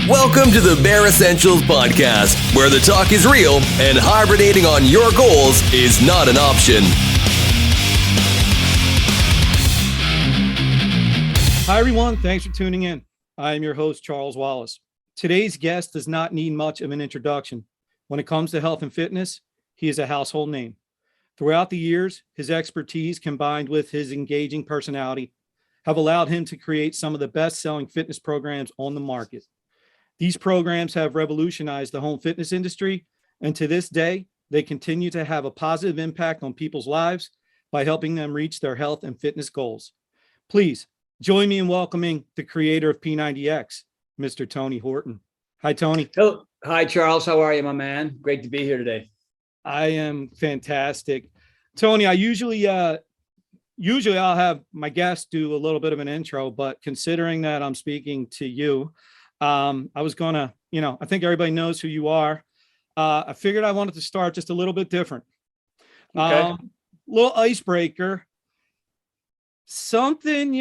Welcome to the Bare Essentials Podcast, where the talk is real and hibernating on your goals is not an option. Hi, everyone. Thanks for tuning in. I am your host, Charles Wallace. Today's guest does not need much of an introduction. When it comes to health and fitness, he is a household name. Throughout the years, his expertise combined with his engaging personality have allowed him to create some of the best-selling fitness programs on the market. These programs have revolutionized the home fitness industry, and to this day, they continue to have a positive impact on people's lives by helping them reach their health and fitness goals. Please join me in welcoming the creator of P90X, Mr. Tony Horton. Hi, Tony. Hello. Hi, Charles. How are you, my man? Great to be here today. I am fantastic. Tony, I usually I'll have my guests do a little bit of an intro, but considering that I'm speaking to you, I was gonna, I think everybody knows who you are. I figured I wanted to start just a little bit different. Okay. Little icebreaker. Something,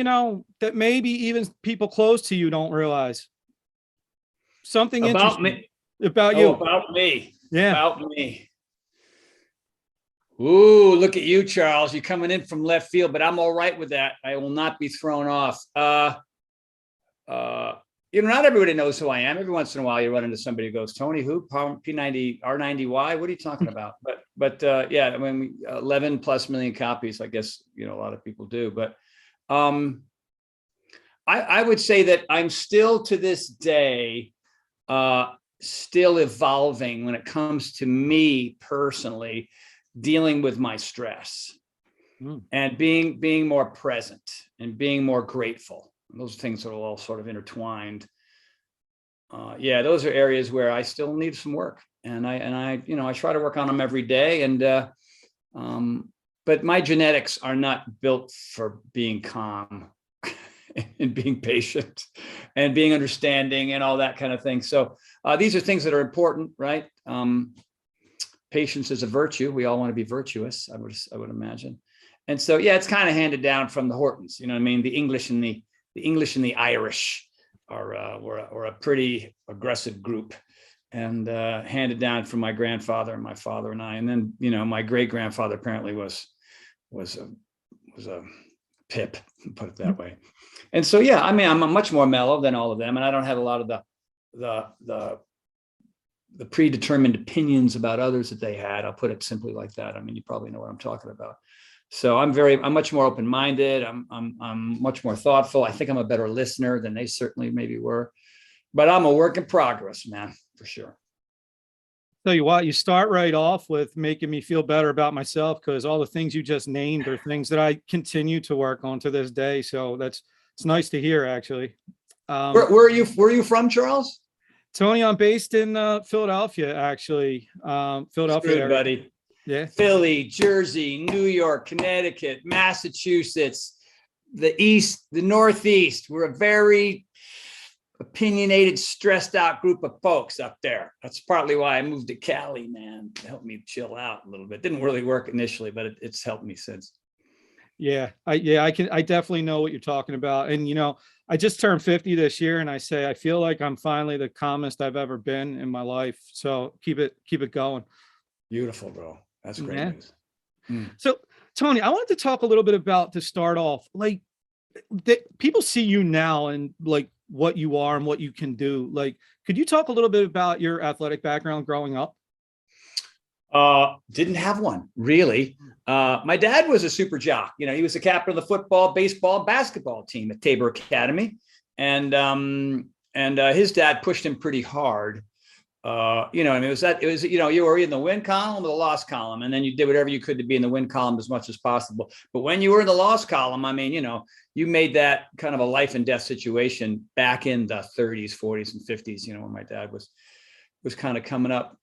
that maybe even people close to you don't realize. Something About interesting me. about you. About me. Yeah. About me. Ooh, look at you, Charles. You're coming in from left field, but I'm all right with that. I will not be thrown off. Not everybody knows who I am. Every once in a while, you run into somebody who goes, "Tony, who? P90, R90Y? What are you talking about?" But yeah, I mean, 11 plus million copies. I guess a lot of people do. But I would say that I'm still to this day still evolving when it comes to me personally dealing with my stress and being more present and being more grateful. Those things are all sort of intertwined. Those are areas where I still need some work, and I try to work on them every day. But my genetics are not built for being calm and being patient and being understanding and all that kind of thing. So these are things that are important, right? Patience is a virtue. We all want to be virtuous, I would imagine. And so, it's kind of handed down from the Hortons. You know what I mean? The English and the Irish were a pretty aggressive group, and handed down from my grandfather and my father and I. And then, my great grandfather apparently was a pip, put it that way. And so, I'm much more mellow than all of them, and I don't have a lot of the predetermined opinions about others that they had. I'll put it simply like that. I mean, you probably know what I'm talking about. So I'm much more open-minded. I'm much more thoughtful. I think I'm a better listener than they certainly maybe were, but I'm a work in progress, man, for sure. Tell you what, you start right off with making me feel better about myself, because all the things you just named are things that I continue to work on to this day. So it's nice to hear, actually. Where are you from, Charles? Tony, I'm based in Philadelphia, actually. Philadelphia, good, buddy. Yeah. Philly, Jersey, New York, Connecticut, Massachusetts, the East, the Northeast. We're a very opinionated, stressed out group of folks up there. That's partly why I moved to Cali, man, to help me chill out a little bit. Didn't really work initially, but it's helped me since. I definitely know what you're talking about. And, I just turned 50 this year, and I feel like I'm finally the calmest I've ever been in my life. So keep it going. Beautiful, bro. That's great news. So, Tony, I wanted to talk a little bit about, to start off, like, people see you now and like what you are and what you can do. Like, could you talk a little bit about your athletic background growing up? Didn't have one, really. My dad was a super jock. He was the captain of the football, baseball, basketball team at Tabor Academy. And his dad pushed him pretty hard. You were in the win column or the loss column, and then you did whatever you could to be in the win column as much as possible. But when you were in the loss column, I mean, you made that kind of a life and death situation back in the 30s, 40s, and 50s. When my dad was kind of coming up.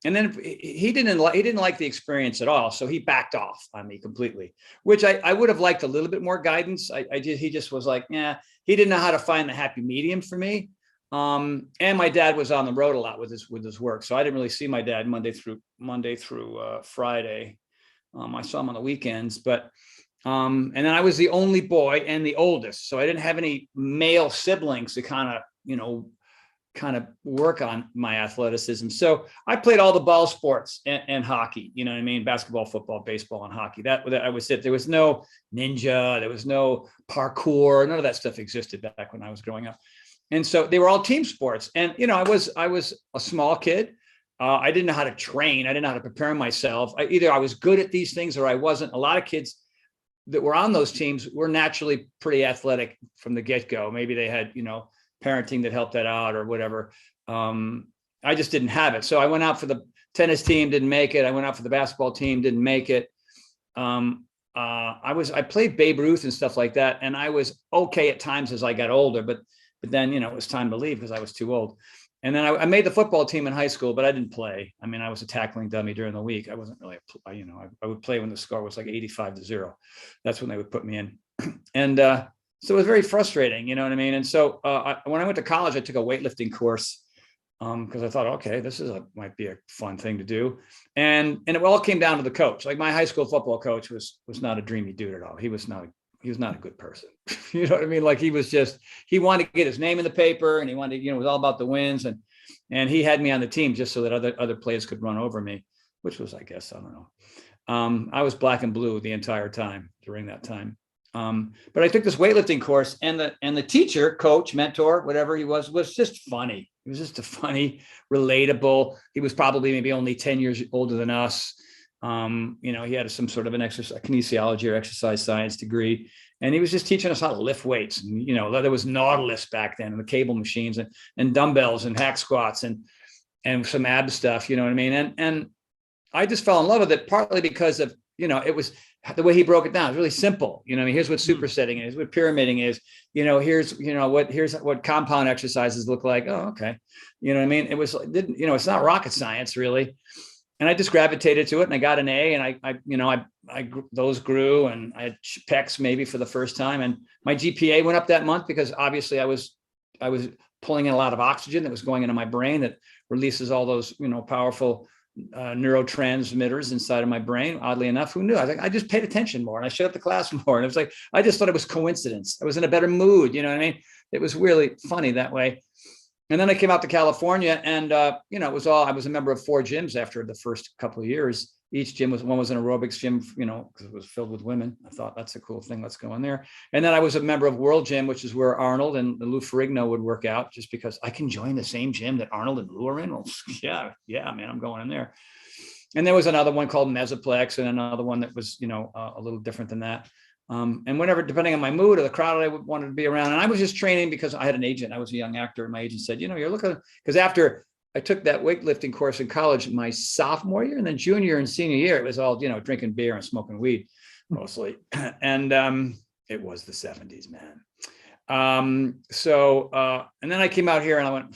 And then he didn't like the experience at all, so he backed off on me completely, which I would have liked a little bit more guidance. He just was like, he didn't know how to find the happy medium for me. And my dad was on the road a lot with his work, so I didn't really see my dad Monday through Friday. I saw him on the weekends, but and then I was the only boy and the oldest, so I didn't have any male siblings to kind of kind of work on my athleticism. So I played all the ball sports and hockey, you know what I mean? Basketball, football, baseball, and hockey. That was it. There was no ninja, there was no parkour, none of that stuff existed back when I was growing up. And so they were all team sports. And, you know, I was a small kid. I didn't know how to train. I didn't know how to prepare myself. Either I was good at these things or I wasn't. A lot of kids that were on those teams were naturally pretty athletic from the get-go. Maybe they had, you know, parenting that helped that out or whatever. I just didn't have it. So I went out for the tennis team, didn't make it. I went out for the basketball team, didn't make it. I played Babe Ruth and stuff like that. And I was okay at times as I got older, but then, you know, it was time to leave because I was too old. And then I made the football team in high school, but I didn't play. I mean, I was a tackling dummy during the week. I wasn't really, you know, I would play when the score was like 85-0. That's when they would put me in. And so it was very frustrating, you know what I mean? And so when I went to college, I took a weightlifting course because I thought, okay, this might be a fun thing to do. And it all came down to the coach. Like my high school football coach was not a dreamy dude at all. He was not a good person. You know what I mean? Like he wanted to get his name in the paper and he wanted to, you know, it was all about the wins. And he had me on the team just so that other players could run over me, which was, I guess, I don't know. I was black and blue the entire time during that time. But I took this weightlifting course and the teacher, coach, mentor, whatever he was just funny. He was just a funny, relatable. He was probably maybe only 10 years older than us. You know, he had some sort of a kinesiology or exercise science degree, and he was just teaching us how to lift weights. And, you know, there was Nautilus back then and the cable machines and dumbbells and hack squats and some ab stuff, you know what I mean? And I just fell in love with it partly because of, you know, it was the way he broke it down. It's really simple. You know, I mean, here's what supersetting is, what pyramiding is, you know, here's what compound exercises look like. Oh, okay. You know what I mean? It's not rocket science really. And I just gravitated to it and I got an A and those grew and I had pecs maybe for the first time. And my GPA went up that month because obviously I was pulling in a lot of oxygen that was going into my brain that releases all those, you know, powerful neurotransmitters inside of my brain. Oddly enough, who knew? I just paid attention more and I showed up to class more. And it was like, I just thought it was coincidence. I was in a better mood. You know what I mean? It was really funny that way. And then I came out to California and, you know, I was a member of 4 gyms after the first couple of years. Each gym one was an aerobics gym, you know, because it was filled with women. I thought that's a cool thing. Let's go in there. And then I was a member of World Gym, which is where Arnold and Lou Ferrigno would work out just because I can join the same gym that Arnold and Lou are in. Well, yeah, man, I'm going in there. And there was another one called Mesoplex and another one that was, you know, a little different than that. And whenever, depending on my mood or the crowd I wanted to be around, and I was just training because I had an agent. I was a young actor, and my agent said, you know, you're looking, because after I took that weightlifting course in college, my sophomore year and then junior and senior year, it was all, you know, drinking beer and smoking weed mostly. And it was the 70s, man. And then I came out here and I went,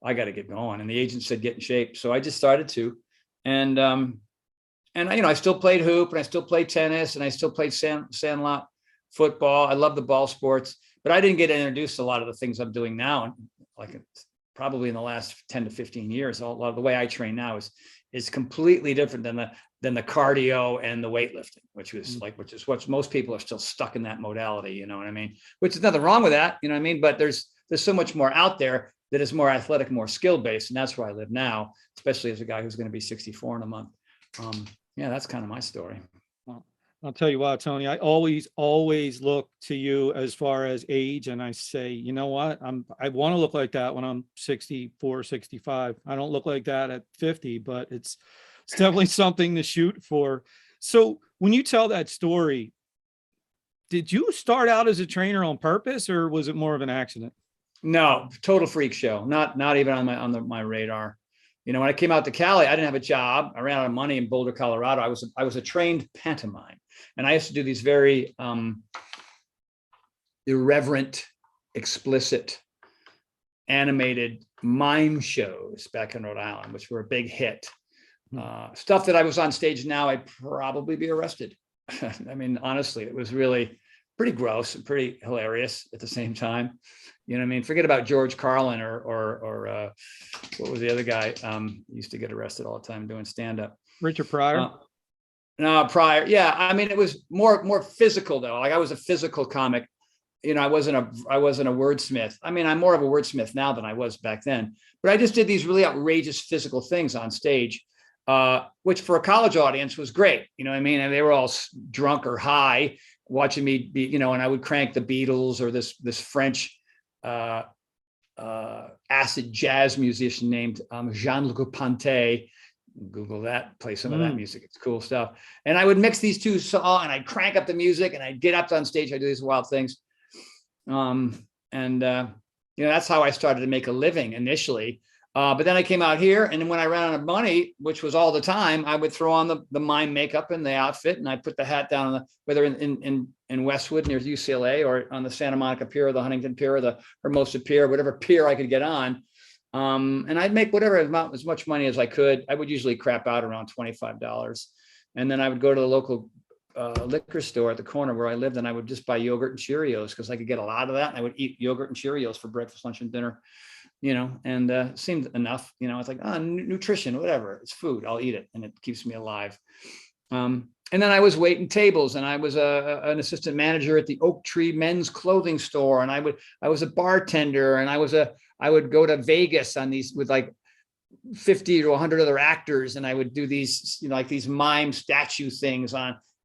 I got to get going. And the agent said, get in shape. So I just started to, and you know, I still played hoop and I still played tennis and I still played sandlot football. I love the ball sports, but I didn't get introduced to a lot of the things I'm doing now. Like probably in the last 10 to 15 years, a lot of the way I train now is completely different than the cardio and the weightlifting, which is what most people are still stuck in that modality. You know what I mean? Which is nothing wrong with that. You know what I mean? But there's so much more out there that is more athletic, more skill based. And that's where I live now, especially as a guy who's going to be 64 in a month. Yeah, that's kind of my story. Well, I'll tell you what, Tony, I always look to you as far as age. And I say, you know what, I want to look like that when I'm 64, 65. I don't look like that at 50, but it's definitely something to shoot for. So when you tell that story, did you start out as a trainer on purpose or was it more of an accident? No, total freak show. Not even on my radar. You know, when I came out to Cali, I didn't have a job. I ran out of money in Boulder, Colorado. I was a trained pantomime, and I used to do these very irreverent, explicit, animated mime shows back in Rhode Island, which were a big hit. Stuff that I was on stage now, I'd probably be arrested. I mean, honestly, it was really pretty gross and pretty hilarious at the same time. You know what I mean? Forget about George Carlin or what was the other guy? Used to get arrested all the time doing stand-up. Richard Pryor? No, Pryor. Yeah. I mean, it was more physical though. Like I was a physical comic I wasn't a wordsmith. I mean, I'm more of a wordsmith now than I was back then, but I just did these really outrageous physical things on stage, which for a college audience was great. You know what I mean? And they were all drunk or high watching me be, and I would crank the Beatles or this French acid jazz musician named Jean-Luc Ponty. Google that, play some of that music. It's cool stuff. And I would mix these two songs and I'd crank up the music and I'd get up on stage. I do these wild things. That's how I started to make a living initially. But then I came out here, and then when I ran out of money, which was all the time, I would throw on the mime makeup and the outfit, and I put the hat down on whether in Westwood near UCLA or on the Santa Monica Pier or the Huntington Pier or the Hermosa Pier, whatever pier I could get on. And I'd make whatever amount, as much money as I could. I would usually crap out around $25. And then I would go to the local liquor store at the corner where I lived, and I would just buy yogurt and Cheerios because I could get a lot of that. And I would eat yogurt and Cheerios for breakfast, lunch, and dinner, and seemed enough. It's like, nutrition, whatever. It's food. I'll eat it, and it keeps me alive. And then I was waiting tables, and I was an assistant manager at the Oak Tree men's clothing store, and I was a bartender, and I would go to Vegas on these with like 50 to 100 other actors, and I would do these, like these mime statue things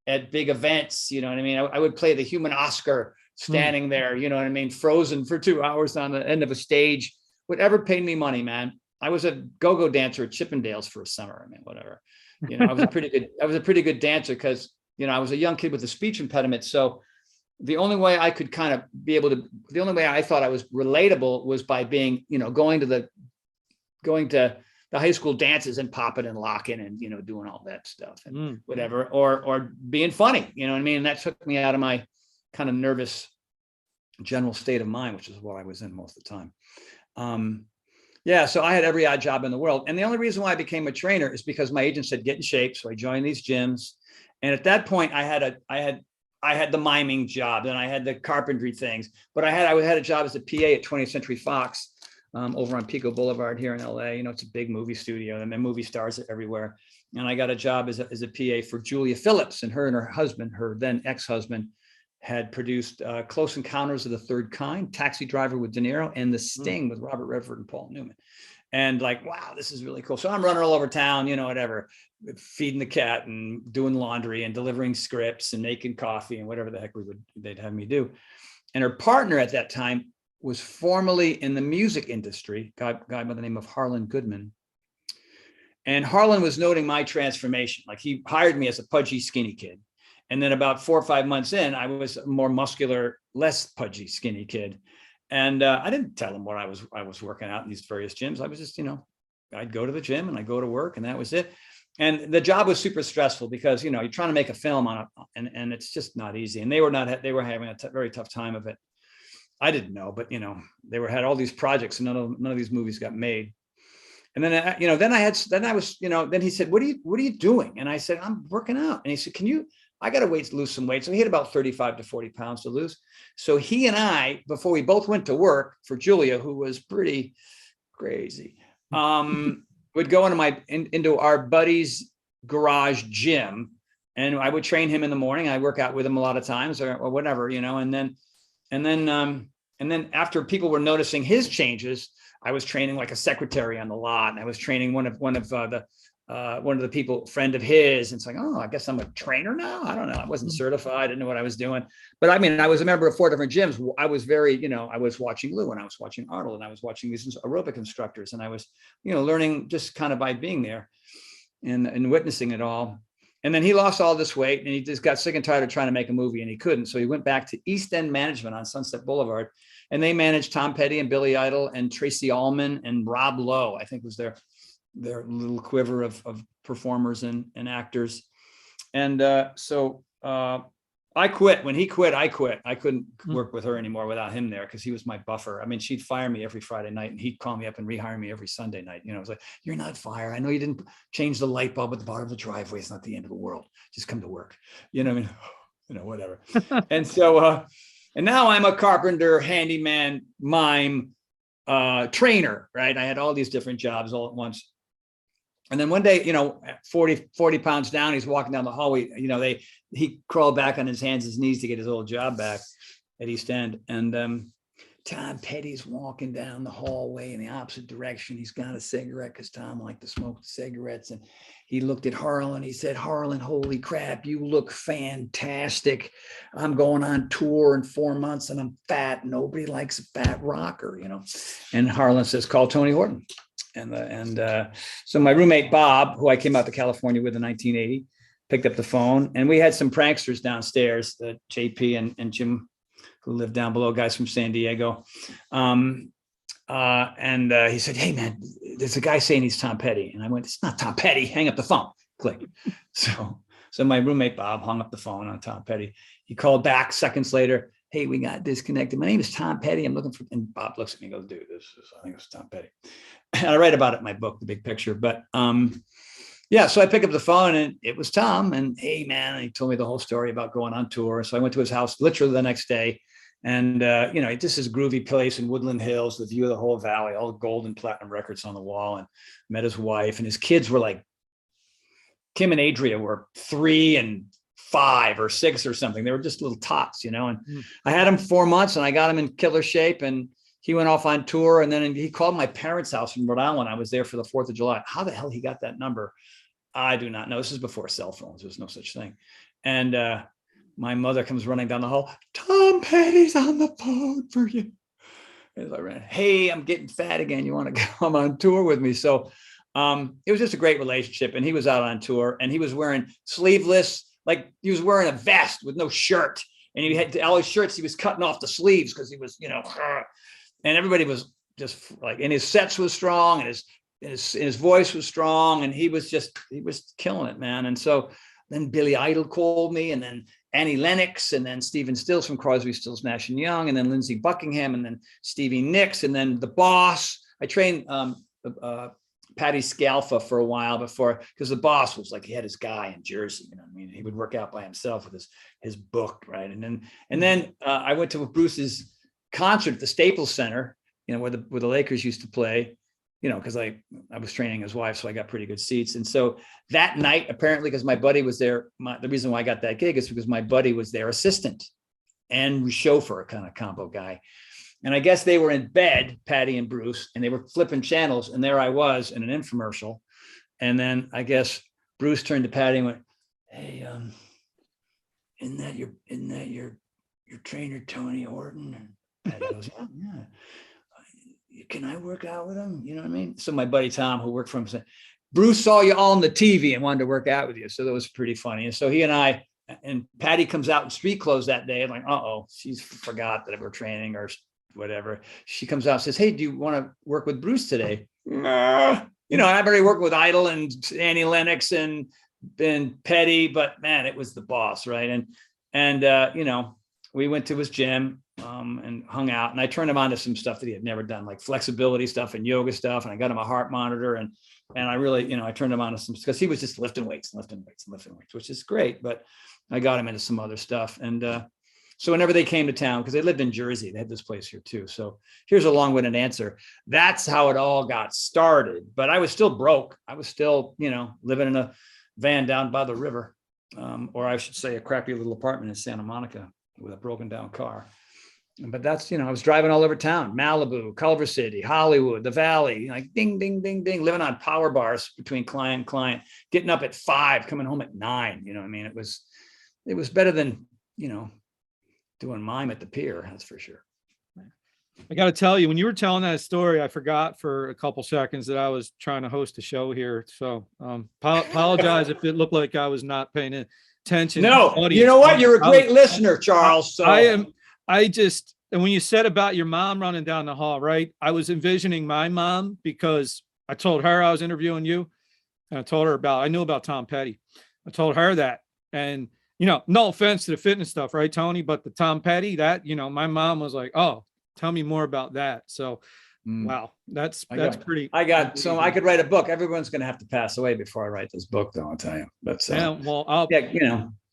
at big events. You know what I mean? I would play the human Oscar standing there, you know what I mean? Frozen for 2 hours on the end of a stage, whatever paid me money, man. I was a go-go dancer at Chippendales for a summer. I mean, whatever, I was a pretty good dancer because, I was a young kid with a speech impediment. So the only way I could the only way I thought I was relatable was by being, going to the high school dances and popping and locking and, doing all that stuff and whatever, or being funny, you know what I mean? And that took me out of my kind of nervous general state of mind, which is what I was in most of the time. So I had every odd job in the world. And the only reason why I became a trainer is because my agent said, get in shape. So I joined these gyms. And at that point I had the miming job, and I had the carpentry things, but I had a job as a PA at 20th Century Fox, over on Pico Boulevard here in LA. It's a big movie studio, and movie stars everywhere. And I got a job as a PA for Julia Phillips, and her husband, her then ex-husband, had produced Close Encounters of the Third Kind, Taxi Driver with De Niro, and The Sting with Robert Redford and Paul Newman. And like, wow, this is really cool. So I'm running all over town, whatever, feeding the cat and doing laundry and delivering scripts and making coffee and whatever the heck they'd have me do. And her partner at that time was formerly in the music industry, guy by the name of Harlan Goodman. And Harlan was noting my transformation. Like, he hired me as a pudgy, skinny kid. And then about 4 or 5 months in, I was a more muscular, less pudgy, skinny kid. And I didn't tell him what I was working out in these various gyms. I was just, I'd go to the gym and I go to work, and that was it. And the job was super stressful because, you're trying to make a film and it's just not easy. And they were having a very tough time of it. I didn't know, but, they had all these projects and none of these movies got made. And then, then he said, what are you doing? And I said, I'm working out. And he said, I got to lose some weight. So he had about 35 to 40 pounds to lose. So he and I, before we both went to work for Julia, who was pretty crazy, would go into our buddy's garage gym, and I would train him in the morning. I work out with him a lot of times or whatever, and then after people were noticing his changes, I was training like a secretary on the lot, and I was training one of the people, friend of his. And it's like, oh, I guess I'm a trainer now. I don't know. I wasn't certified. I didn't know what I was doing. But I mean, I was a member of 4 different gyms. I was I was watching Lou, and I was watching Arnold, and I was watching these aerobic instructors. And I was, learning just kind of by being there and witnessing it all. And then he lost all this weight, and he just got sick and tired of trying to make a movie, and he couldn't. So he went back to East End Management on Sunset Boulevard, and they managed Tom Petty and Billy Idol and Tracy Ullman and Rob Lowe, I think was their little quiver of performers and actors. And so I quit. When he quit, I quit. I couldn't work with her anymore without him there, because he was my buffer. I mean, she'd fire me every Friday night, and he'd call me up and rehire me every Sunday night. It was like, you're not fired. I know you didn't change the light bulb at the bottom of the driveway. It's not the end of the world. Just come to work. Whatever. And so, and now I'm a carpenter, handyman, mime, trainer, right? I had all these different jobs all at once. And then one day, 40 pounds down, he's walking down the hallway, he crawled back on his hands and knees to get his old job back. at East End. And Tom Petty's walking down the hallway in the opposite direction. He's got a cigarette because Tom liked to smoke cigarettes. And he looked at Harlan. He said, Harlan, holy crap, you look fantastic. I'm going on tour in 4 months and I'm fat. Nobody likes a fat rocker, you know. And Harlan says, call Tony Horton. So my roommate, Bob, who I came out to California with in 1980, picked up the phone. And we had some pranksters downstairs, JP and Jim, who lived down below, guys from San Diego. He said, hey, man, there's a guy saying he's Tom Petty. And I went, it's not Tom Petty. Hang up the phone. Click. So my roommate, Bob, hung up the phone on Tom Petty. He called back seconds later. Hey, we got disconnected. My name is Tom Petty. I'm looking for, and Bob looks at me and goes, dude, I think it's Tom Petty. And I write about it in my book, The Big Picture. But so I pick up the phone and it was Tom. And hey, man, and he told me the whole story about going on tour. So I went to his house literally the next day. And, this is a groovy place in Woodland Hills, the view of the whole valley, all the gold and platinum records on the wall, and met his wife, and his kids were like, Kim and Adria were 3 and 5 or 6 or something. They were just little tots, and I had him 4 months and I got him in killer shape, and he went off on tour. And then he called my parents' house in Rhode Island. I was there for the 4th of July. How the hell he got that number? I do not know. This is before cell phones. There's no such thing. And, my mother comes running down the hall. Tom Petty's on the phone for you. As I ran, hey, I'm getting fat again. You want to come on tour with me? So it was just a great relationship. And he was out on tour and he was wearing sleeveless, like he was wearing a vest with no shirt. And he had all his shirts, he was cutting off the sleeves because he was, and everybody was just like, and his sets was strong and his voice was strong. And he was killing it, man. And so then Billy Idol called me, and then Annie Lennox, and then Stephen Stills from Crosby, Stills, Nash and Young, and then Lindsey Buckingham, and then Stevie Nicks, and then the Boss. I trained Patty Scalfa for a while because the Boss was like, he had his guy in Jersey, he would work out by himself with his book, right? And then I went to Bruce's concert at the Staples Center, where the Lakers used to play. Because I was training his wife, so I got pretty good seats. And so that night, apparently, because my buddy was there, the reason why I got that gig is because my buddy was their assistant and chauffeur kind of combo guy. And I guess they were in bed, Patty and Bruce, and they were flipping channels. And there I was in an infomercial. And then I guess Bruce turned to Patty and went, hey, isn't that your trainer, Tony Horton? And Patty goes, yeah. Can I work out with him? You know what I mean? So my buddy Tom, who worked for him, said, Bruce saw you all on the TV and wanted to work out with you. So that was pretty funny. And so he and Patty comes out in street clothes that day. I'm like, she's forgot that we're training or whatever. She comes out and says, hey, do you want to work with Bruce today? I've already worked with Idol and Annie Lennox and Petty, but man, it was the Boss, right? And we went to his gym. And hung out, and I turned him on to some stuff that he had never done, like flexibility stuff and yoga stuff. And I got him a heart monitor, and I really, I turned him on to some, because he was just lifting weights, which is great. But I got him into some other stuff. And so whenever they came to town, because they lived in Jersey, they had this place here too. So here's a long-winded answer. That's how it all got started. But I was still broke. I was still, living in a van down by the river, or I should say a crappy little apartment in Santa Monica with a broken down car. But that's, I was driving all over town, Malibu, Culver City, Hollywood, the Valley, like ding, ding, ding, ding, living on power bars between client and client, getting up at 5, coming home at 9. It was better than, doing mime at the pier. That's for sure. I got to tell you, when you were telling that story, I forgot for a couple seconds that I was trying to host a show here. So apologize if it looked like I was not paying attention. No, you know what? You're a great listener, Charles. So And when you said about your mom running down the hall, right? I was envisioning my mom, because I told her I was interviewing you, and I knew about Tom Petty. I told her that, and, no offense to the fitness stuff, right, Tony? But the Tom Petty, that, my mom was like, oh, tell me more about that. So, wow, that's pretty. I could write a book. Everyone's going to have to pass away before I write this book, though, I'll tell you. But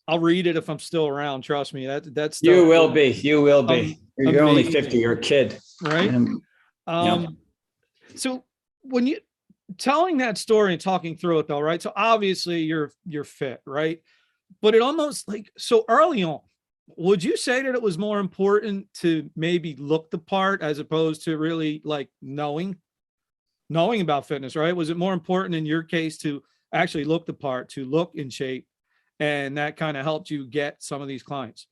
I'll read it if I'm still around. Trust me. That's you will be. You're amazing. Only 50. You're a kid, right? So when you telling that story and talking through it, though, right? So obviously you're fit, right? But it almost like so early on, would you say that it was more important to maybe look the part as opposed to really like knowing about fitness, right? Was it more important in your case to actually look the part, to look in shape, and that kind of helped you get some of these clients?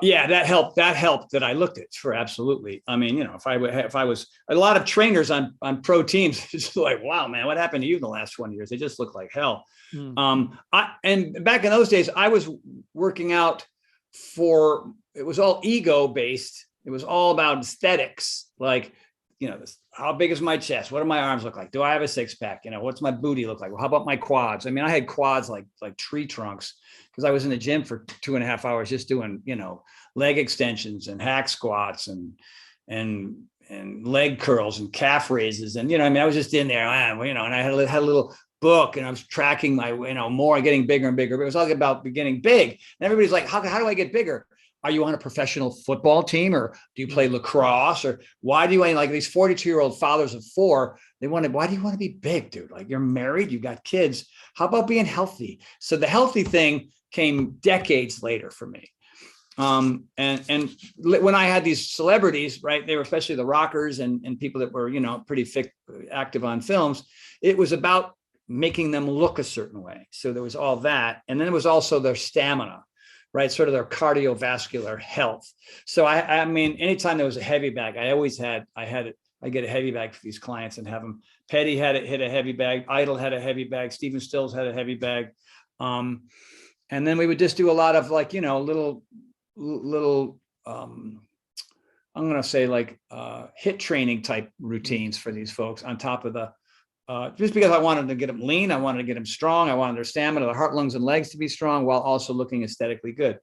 Yeah, that helped. That helped that I looked at for absolutely. I mean, if I was a lot of trainers on pro teams, it's like, wow, man, what happened to you in the last 20 years? They just look like hell. And back in those days, I was working out it was all ego based. It was all about aesthetics. Like, how big is my chest? What do my arms look like? Do I have a six pack? What's my booty look like? Well, how about my quads? I mean, I had quads like tree trunks because I was in the gym for 2.5 hours just doing, leg extensions and hack squats and leg curls and calf raises. And, I was just in there, and I had a little book and I was tracking my, more getting bigger and bigger. But it was all about getting big. And everybody's like, how do I get bigger? Are you on a professional football team, or do you play lacrosse, or why do you want, like, these 42-year-old fathers of four? Why do you want to be big, dude? Like, you're married, you got kids. How about being healthy? So the healthy thing came decades later for me. And when I had these celebrities, right, they were especially the rockers and people that were, pretty active on films. It was about making them look a certain way. So there was all that. And then it was also their stamina, right? Sort of their cardiovascular health. So I mean, anytime there was a heavy bag, I get a heavy bag for these clients and have them. Petty hit a heavy bag. Idol had a heavy bag. Steven Stills had a heavy bag. And then we would just do a lot of like, little, I'm going to say like HIIT training type routines for these folks on top of the, just because I wanted to get them lean, I wanted to get them strong. I wanted their stamina, the heart, lungs, and legs to be strong while also looking aesthetically good.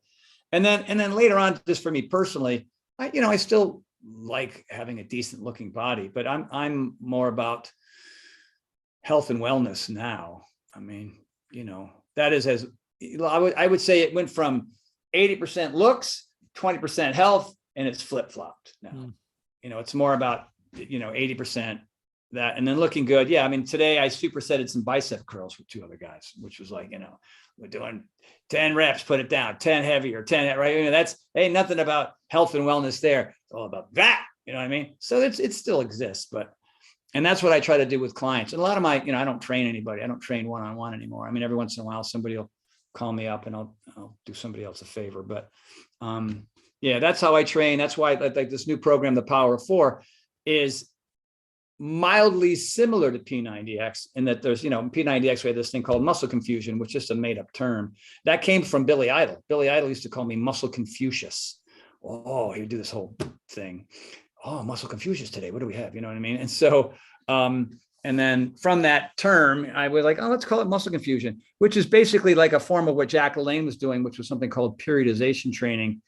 And then later on, just for me personally, I still like having a decent looking body, but I'm more about health and wellness now. I mean, that is I would say it went from 80% looks, 20% health, and it's flip flopped now. It's more about 80%. That and then looking good. Yeah. I mean, today I supersetted some bicep curls with 2 other guys, which was like, we're doing 10 reps, put it down, 10 heavier, 10, right? That's ain't nothing about health and wellness there. It's all about that. You know what I mean? So it still exists, and that's what I try to do with clients. And a lot of my, I don't train anybody. I don't train one-on-one anymore. I mean, every once in a while, somebody will call me up and I'll do somebody else a favor. But yeah, that's how I train. That's why like this new program, The Power of Four, is mildly similar to P90X in that there's, P90X, we had this thing called muscle confusion, which is just a made up term that came from Billy Idol. Billy Idol used to call me Muscle Confucius. Oh, he would do this whole thing. Oh, Muscle Confucius today. What do we have? You know what I mean? And so, and then from that term, I was like, oh, let's call it muscle confusion, which is basically like a form of what Jack LaLanne was doing, which was something called periodization training.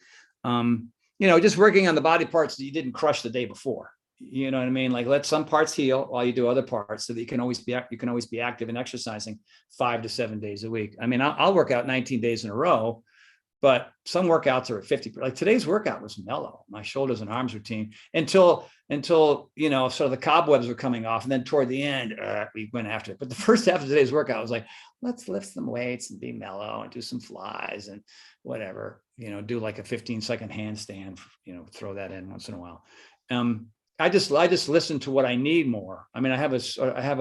Just working on the body parts that you didn't crush the day before. You know what I mean? Like, let some parts heal while you do other parts so that you can always be active and exercising 5 to 7 days a week. I mean, I'll work out 19 days in a row, but some workouts are at 50. Like today's workout was mellow. My shoulders and arms routine until sort of the cobwebs were coming off. And then toward the end, we went after it. But the first half of today's workout was like, let's lift some weights and be mellow and do some flies and whatever, do like a 15-second handstand, throw that in once in a while. I just listen to what I need more. I mean, I have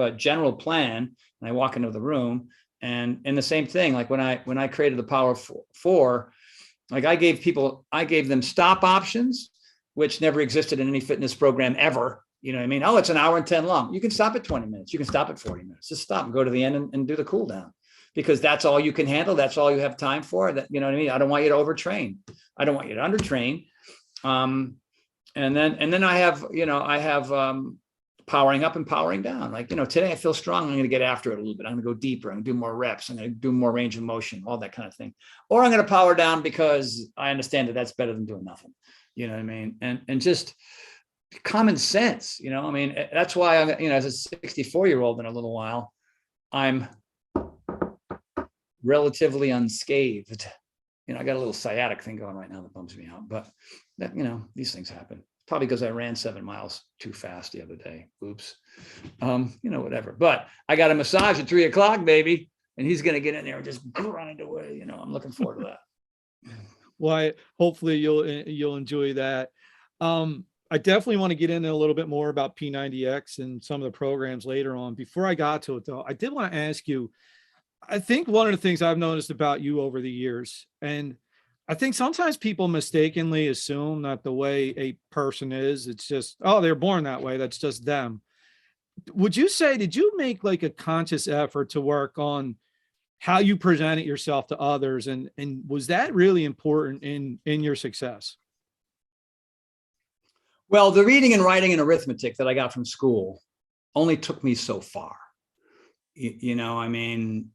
a general plan, and I walk into the room, and the same thing. Like when I created the Power of Four, like I gave them stop options, which never existed in any fitness program ever. You know what I mean? Oh, it's an hour and 10 long. You can stop at 20 minutes. You can stop at 40 minutes. Just stop and go to the end and do the cool down, because that's all you can handle. That's all you have time for. That, you know what I mean? I don't want you to overtrain. I don't want you to undertrain. And then I have powering up and powering down. Like, today I feel strong. I'm going to get after it a little bit. I'm going to go deeper. I'm going to do more reps. I'm going to do more range of motion, all that kind of thing. Or I'm going to power down because I understand that that's better than doing nothing. You know what I mean? And just common sense, I mean, that's why I'm, as a 64-year-old in a little while, I'm relatively unscathed. I got a little sciatic thing going right now that bums me out, but that, these things happen. Probably because I ran 7 miles too fast the other day. Oops. Whatever. But I got a massage at 3:00, baby, and he's going to get in there and just grind away. I'm looking forward to that. Well, hopefully you'll enjoy that. I definitely want to get into a little bit more about P90X and some of the programs later on. Before I got to it, though, I did want to ask you, I think one of the things I've noticed about you over the years, and I think sometimes people mistakenly assume that the way a person is, it's just, oh, they're born that way. That's just them. Would you say, did you make like a conscious effort to work on how you presented yourself to others? And was that really important in your success? Well, the reading and writing and arithmetic that I got from school only took me so far. I mean,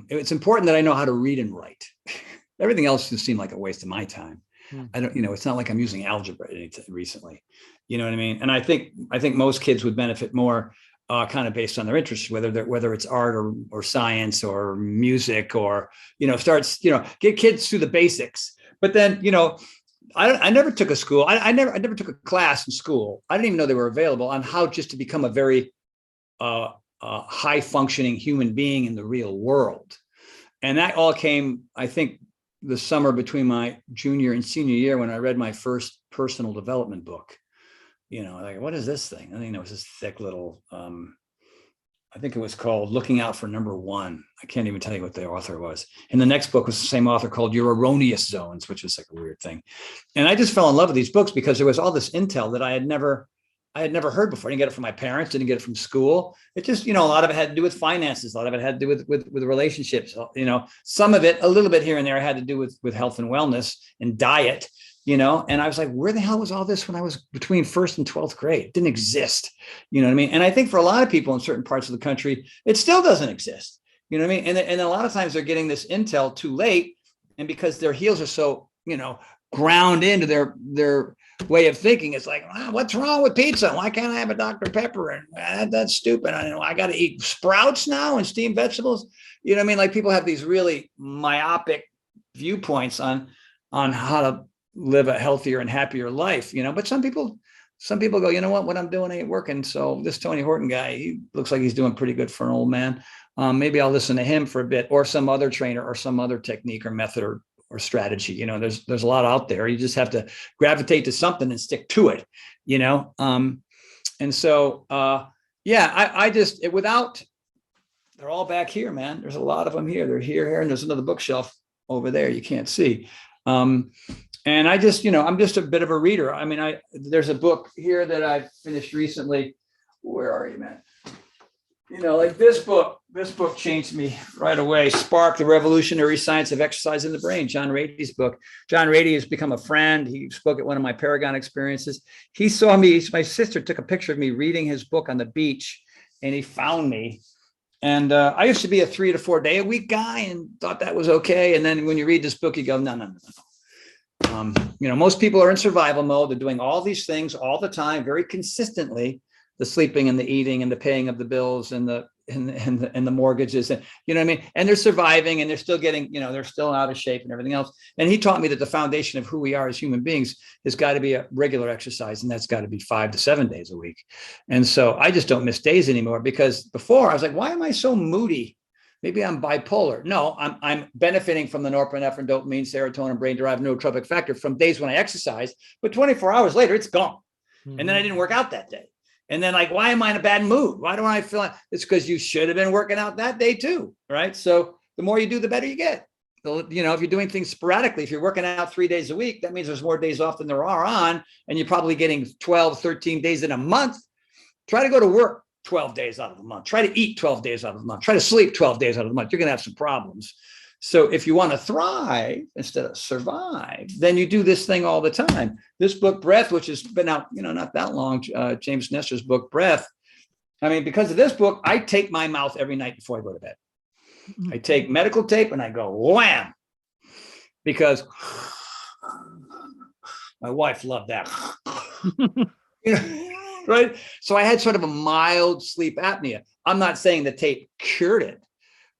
it's important that I know how to read and write. Everything else just seemed like a waste of my time. I don't, it's not like I'm using algebra recently. You know what I mean? And I think most kids would benefit more kind of based on their interests, whether it's art or science or music or, get kids through the basics. But then, I never took a school. I never took a class in school. I didn't even know they were available on how just to become a very high functioning human being in the real world. And that all came, I think, the summer between my junior and senior year when I read my first personal development book. Like, what is this thing? I think it was this thick little, I think it was called Looking Out for Number One. I can't even tell you what the author was. And the next book was the same author called Your Erroneous Zones, which was like a weird thing. And I just fell in love with these books because there was all this intel that I had never heard before. I didn't get it from my parents, didn't get it from school. It just, a lot of it had to do with finances. A lot of it had to do with relationships. Some of it, a little bit here and there, had to do with health and wellness and diet. And I was like, where the hell was all this when I was between 1st and 12th grade? It didn't exist. You know what I mean? And I think for a lot of people in certain parts of the country, it still doesn't exist. You know what I mean? And a lot of times they're getting this intel too late. And because their heels are so, ground into their way of thinking, it's like, what's wrong with pizza? Why can't I have a Dr. Pepper? And that's stupid. I got to eat sprouts now and steamed vegetables. You know what I mean? Like, people have these really myopic viewpoints on how to live a healthier and happier life, but some people go, what I'm doing ain't working. So this Tony Horton guy, he looks like he's doing pretty good for an old man. Maybe I'll listen to him for a bit, or some other trainer or some other technique or method or strategy. There's a lot out there. You just have to gravitate to something and stick to it, And so, I just, they're all back here, man. There's a lot of them here. They're here, and there's another bookshelf over there you can't see. And I just, I'm just a bit of a reader. I mean, there's a book here that I finished recently. Where are you, man? Like this book changed me right away. Spark, The Revolutionary Science of Exercise in the Brain, John Rady's book. John Rady has become a friend. He spoke at one of my Paragon experiences. He saw me, my sister took a picture of me reading his book on the beach, and he found me. And I used to be a 3 to 4 day a week guy and thought that was okay. And then when you read this book, you go, no. Most people are in survival mode. They're doing all these things all the time, very consistently, the sleeping and the eating and the paying of the bills and the mortgages, and what I mean? And they're surviving, and they're still getting, they're still out of shape and everything else. And he taught me that the foundation of who we are as human beings has got to be a regular exercise. And that's got to be 5 to 7 days a week. And so I just don't miss days anymore, because before I was like, why am I so moody? Maybe I'm bipolar. No, I'm benefiting from the norepinephrine, dopamine, serotonin, brain-derived neurotropic factor from days when I exercise, but 24 hours later, it's gone. Mm-hmm. And then I didn't work out that day. And then, like, why am I in a bad mood? Why don't I feel like it's because you should have been working out that day too, right? So the more you do, the better you get. If you're doing things sporadically, if you're working out 3 days a week, that means there's more days off than there are on, and you're probably getting 12, 13 days in a month. Try to go to work 12 days out of the month. Try to eat 12 days out of the month. Try to sleep 12 days out of the month. You're going to have some problems. So if you want to thrive instead of survive, then you do this thing all the time. This book, Breath, which has been out, not that long, James Nestor's book, Breath. I mean, because of this book, I tape my mouth every night before I go to bed. I take medical tape and I go wham, because my wife loved that. Right? So I had sort of a mild sleep apnea. I'm not saying the tape cured it,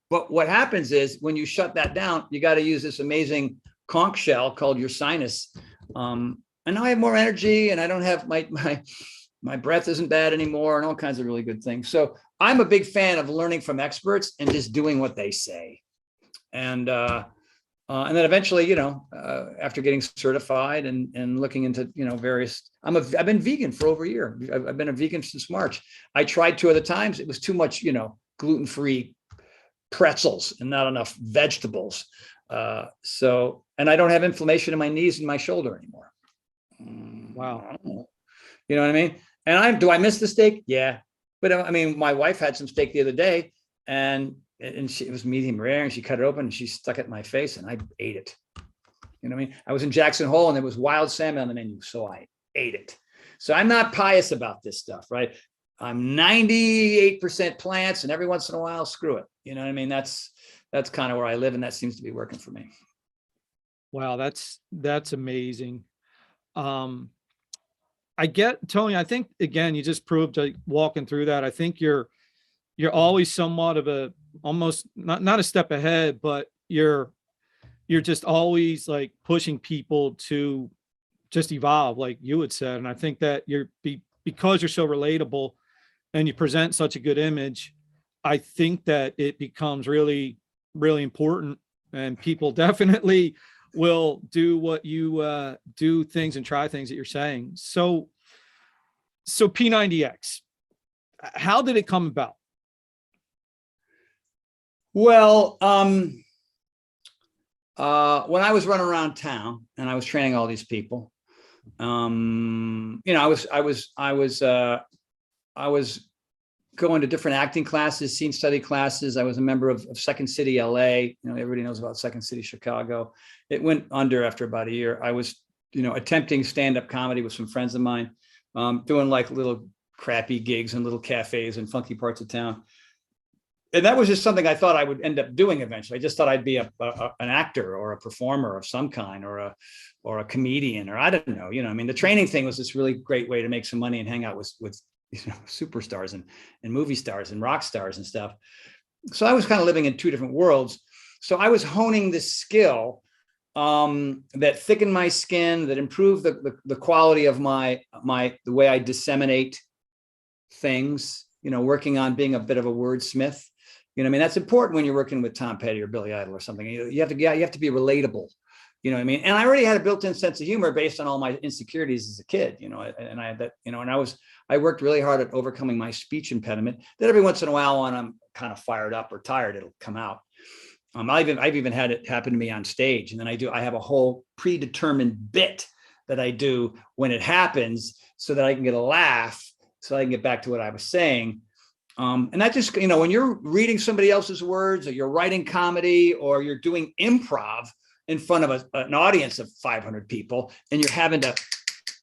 but what happens is when you shut that down, you got to use this amazing conch shell called your sinus. And now I have more energy, and I don't have my breath isn't bad anymore, and all kinds of really good things. So I'm a big fan of learning from experts and just doing what they say. And And then eventually, after getting certified and looking into, various, I've been vegan for over a year. I've been a vegan since March. I tried 2 other times. It was too much, gluten-free pretzels and not enough vegetables. And I don't have inflammation in my knees and my shoulder anymore. Wow. I don't know. You know what I mean? And do I miss the steak? Yeah. But I mean, my wife had some steak the other day, and it was medium rare, and she cut it open and she stuck it in my face, and I ate it. You know what I mean? I was in Jackson Hole and there was wild salmon on the menu, so I ate it. So I'm not pious about this stuff, right? I'm 98% plants, and every once in a while, screw it. You know what I mean? That's kind of where I live, and that seems to be working for me. Wow, that's amazing. I get, Tony, I think again, you just proved, walking through that. I think you're always somewhat of almost not a step ahead, but you're just always like pushing people to just evolve, like you had said. And I think that because you're so relatable and you present such a good image, I think that it becomes really, really important, and people definitely will do what you do things and try things that you're saying. So P90X, how did it come about? Well, when I was running around town and I was training all these people, I was going to different acting classes, scene study classes. I was a member of Second City, LA. Everybody knows about Second City, Chicago. It went under after about a year. I was, attempting stand-up comedy with some friends of mine, doing like little crappy gigs in little cafes in funky parts of town. And that was just something I thought I would end up doing eventually. I just thought I'd be an actor or a performer of some kind, or a comedian, or I don't know. The training thing was this really great way to make some money and hang out with superstars and movie stars and rock stars and stuff. So I was kind of living in 2 different worlds. So I was honing this skill that thickened my skin, that improved the quality of the way I disseminate things, working on being a bit of a wordsmith. That's important when you're working with Tom Petty or Billy Idol or something. You have to be relatable. And I already had a built-in sense of humor based on all my insecurities as a kid, and I had that, and I worked really hard at overcoming my speech impediment, that every once in a while, when I'm kind of fired up or tired, it'll come out. I've even had it happen to me on stage. And then I have a whole predetermined bit that I do when it happens, so that I can get a laugh, so I can get back to what I was saying. And that just, when you're reading somebody else's words, or you're writing comedy, or you're doing improv in front of an audience of 500 people, and you're having to,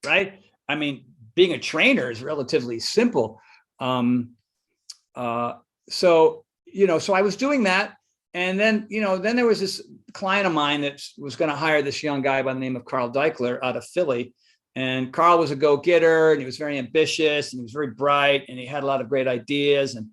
right? Being a trainer is relatively simple. So I was doing that. And then, then there was this client of mine that was going to hire this young guy by the name of Carl Deichler out of Philly. And Carl was a go-getter, and he was very ambitious, and he was very bright, and he had a lot of great ideas. And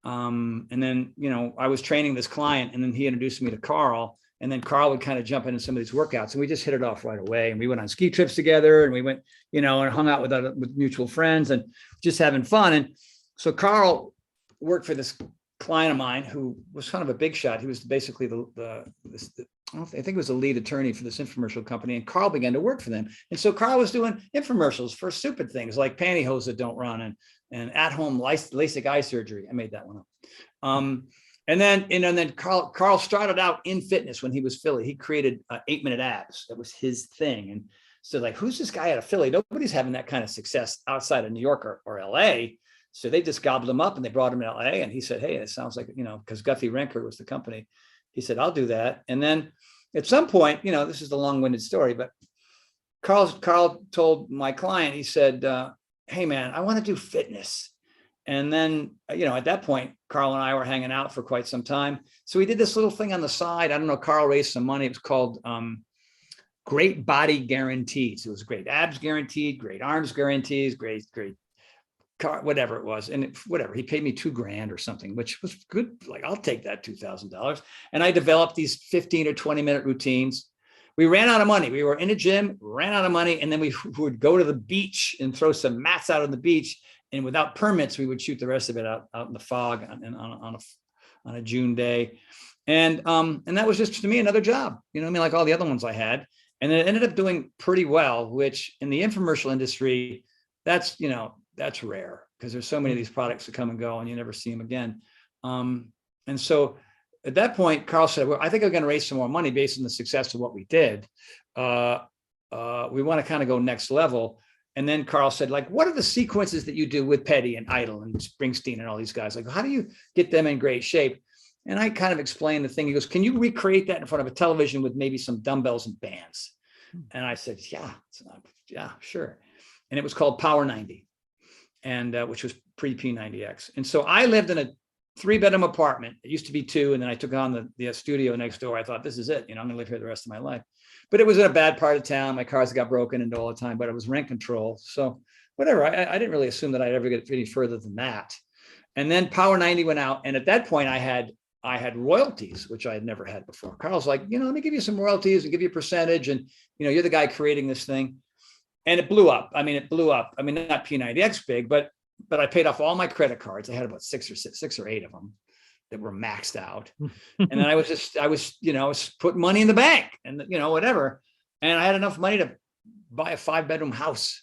then, I was training this client, and then he introduced me to Carl, and then Carl would kind of jump into some of these workouts, and we just hit it off right away. And we went on ski trips together, and we went, and hung out with mutual friends and just having fun. And so Carl worked for this client of mine who was kind of a big shot. He was basically I think it was the lead attorney for this infomercial company, and Carl began to work for them. And so Carl was doing infomercials for stupid things like pantyhose that don't run and at-home LASIK eye surgery. I made that one up. And then Carl started out in fitness when he was Philly. He created 8-minute abs. That was his thing. And so like, who's this guy out of Philly? Nobody's having that kind of success outside of New York or LA. So they just gobbled him up, and they brought him to LA, and he said, hey, it sounds like, because Guthrie Renker was the company. He said, I'll do that. And then at some point, this is the long-winded story, but Carl told my client, he said, hey man, I want to do fitness. And then, at that point, Carl and I were hanging out for quite some time. So we did this little thing on the side. I don't know, Carl raised some money. It was called Great Body Guarantees. It was great abs guaranteed, great arms guarantees, great whatever it was. And he paid me $2,000 or something, which was good. Like, I'll take that $2,000. And I developed these 15 or 20-minute routines. We ran out of money. We were in a gym, ran out of money. And then we would go to the beach and throw some mats out on the beach. And without permits, we would shoot the rest of it out in the fog and on on a June day. And that was just to me another job, you know what I mean? Like all the other ones I had. And it ended up doing pretty well, which in the infomercial industry, that's rare because there's so many of these products that come and go and you never see them again. And so at that point, Carl said, well, I think I'm going to raise some more money based on the success of what we did. We want to kind of go next level. And then Carl said, like, what are the sequences that you do with Petty and Idol and Springsteen and all these guys? Like, how do you get them in great shape? And I kind of explained the thing. He goes, can you recreate that in front of a television with maybe some dumbbells and bands? And I said, yeah, sure. And it was called Power 90, and which was pre P90X. And so I lived in a 3-bedroom apartment. It used to be 2. And then I took on the studio next door. I thought, this is it. I'm going to live here the rest of my life. But it was in a bad part of town. My cars got broken into all the time, but it was rent control. So whatever, I didn't really assume that I'd ever get any further than that. And then Power 90 went out. And at that point I had royalties, which I had never had before. Carl's like, let me give you some royalties and give you a percentage. And, you're the guy creating this thing. And it blew up. I mean, not P90X big, but I paid off all my credit cards. I had about six or eight of them that were maxed out. And then I was putting money in the bank and, whatever. And I had enough money to buy a 5-bedroom house.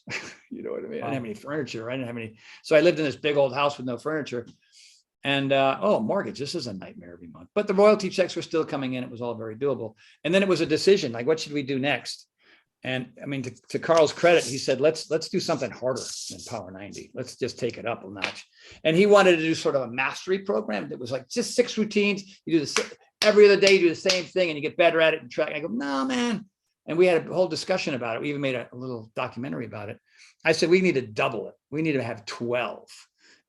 You know what I mean? I didn't have any furniture. I didn't have any. So I lived in this big old house with no furniture. And, mortgage, this is a nightmare every month. But the royalty checks were still coming in. It was all very doable. And then it was a decision, like, what should we do next? And I mean, to Carl's credit, he said, let's do something harder than Power 90. Let's just take it up a notch. And he wanted to do sort of a mastery program that was like just 6 routines. You do every other day, you do the same thing and you get better at it and track. I go, no, man. And we had a whole discussion about it. We even made a little documentary about it. I said, we need to double it. We need to have 12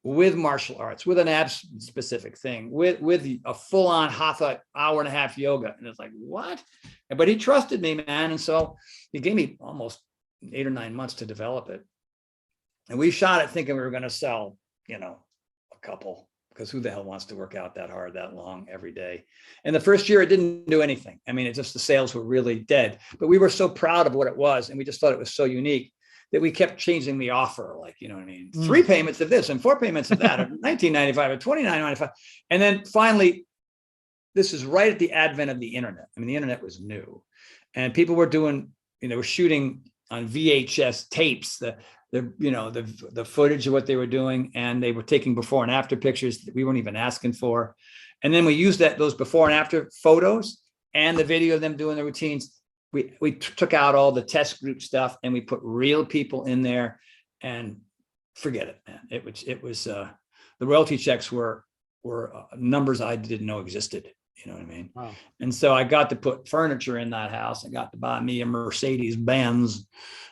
with martial arts, with an abs specific thing, with a full-on hatha hour-and-a-half yoga. And it's like, what? But he trusted me, man. And so he gave me almost 8 or 9 months to develop it. And we shot it thinking we were going to sell, a couple, because who the hell wants to work out that hard, that long every day? And the first year it didn't do anything. I mean, it just, the sales were really dead, but we were so proud of what it was. And we just thought it was so unique that we kept changing the offer. Like, 3 payments of this and 4 payments of that, of $19.95 or $29.95. And then finally, this is right at the advent of the internet. I mean, the internet was new and people were doing, were shooting on VHS tapes, the footage of what they were doing. And they were taking before and after pictures that we weren't even asking for. And then we used those before and after photos and the video of them doing the routines. We took out all the test group stuff and we put real people in there, and forget it, man. It was the royalty checks were numbers I didn't know existed. You know what I mean? Wow. And so I got to put furniture in that house. I got to buy me a Mercedes Benz,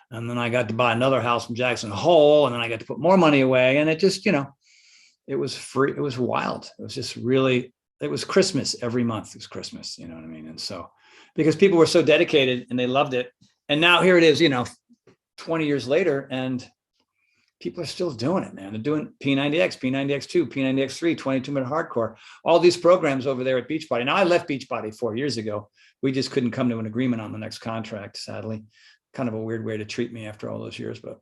and then I got to buy another house in Jackson Hole, and then I got to put more money away. And it just, it was free. It was wild. It was just really, it was Christmas every month. It was Christmas. You know what I mean? And so, because people were so dedicated and they loved it. And now here it is, 20 years later, and people are still doing it, man. They're doing P90X, P90X2, P90X3, 22-minute hardcore, all these programs over there at Beachbody. Now I left Beachbody 4 years ago. We just couldn't come to an agreement on the next contract, sadly. Kind of a weird way to treat me after all those years, but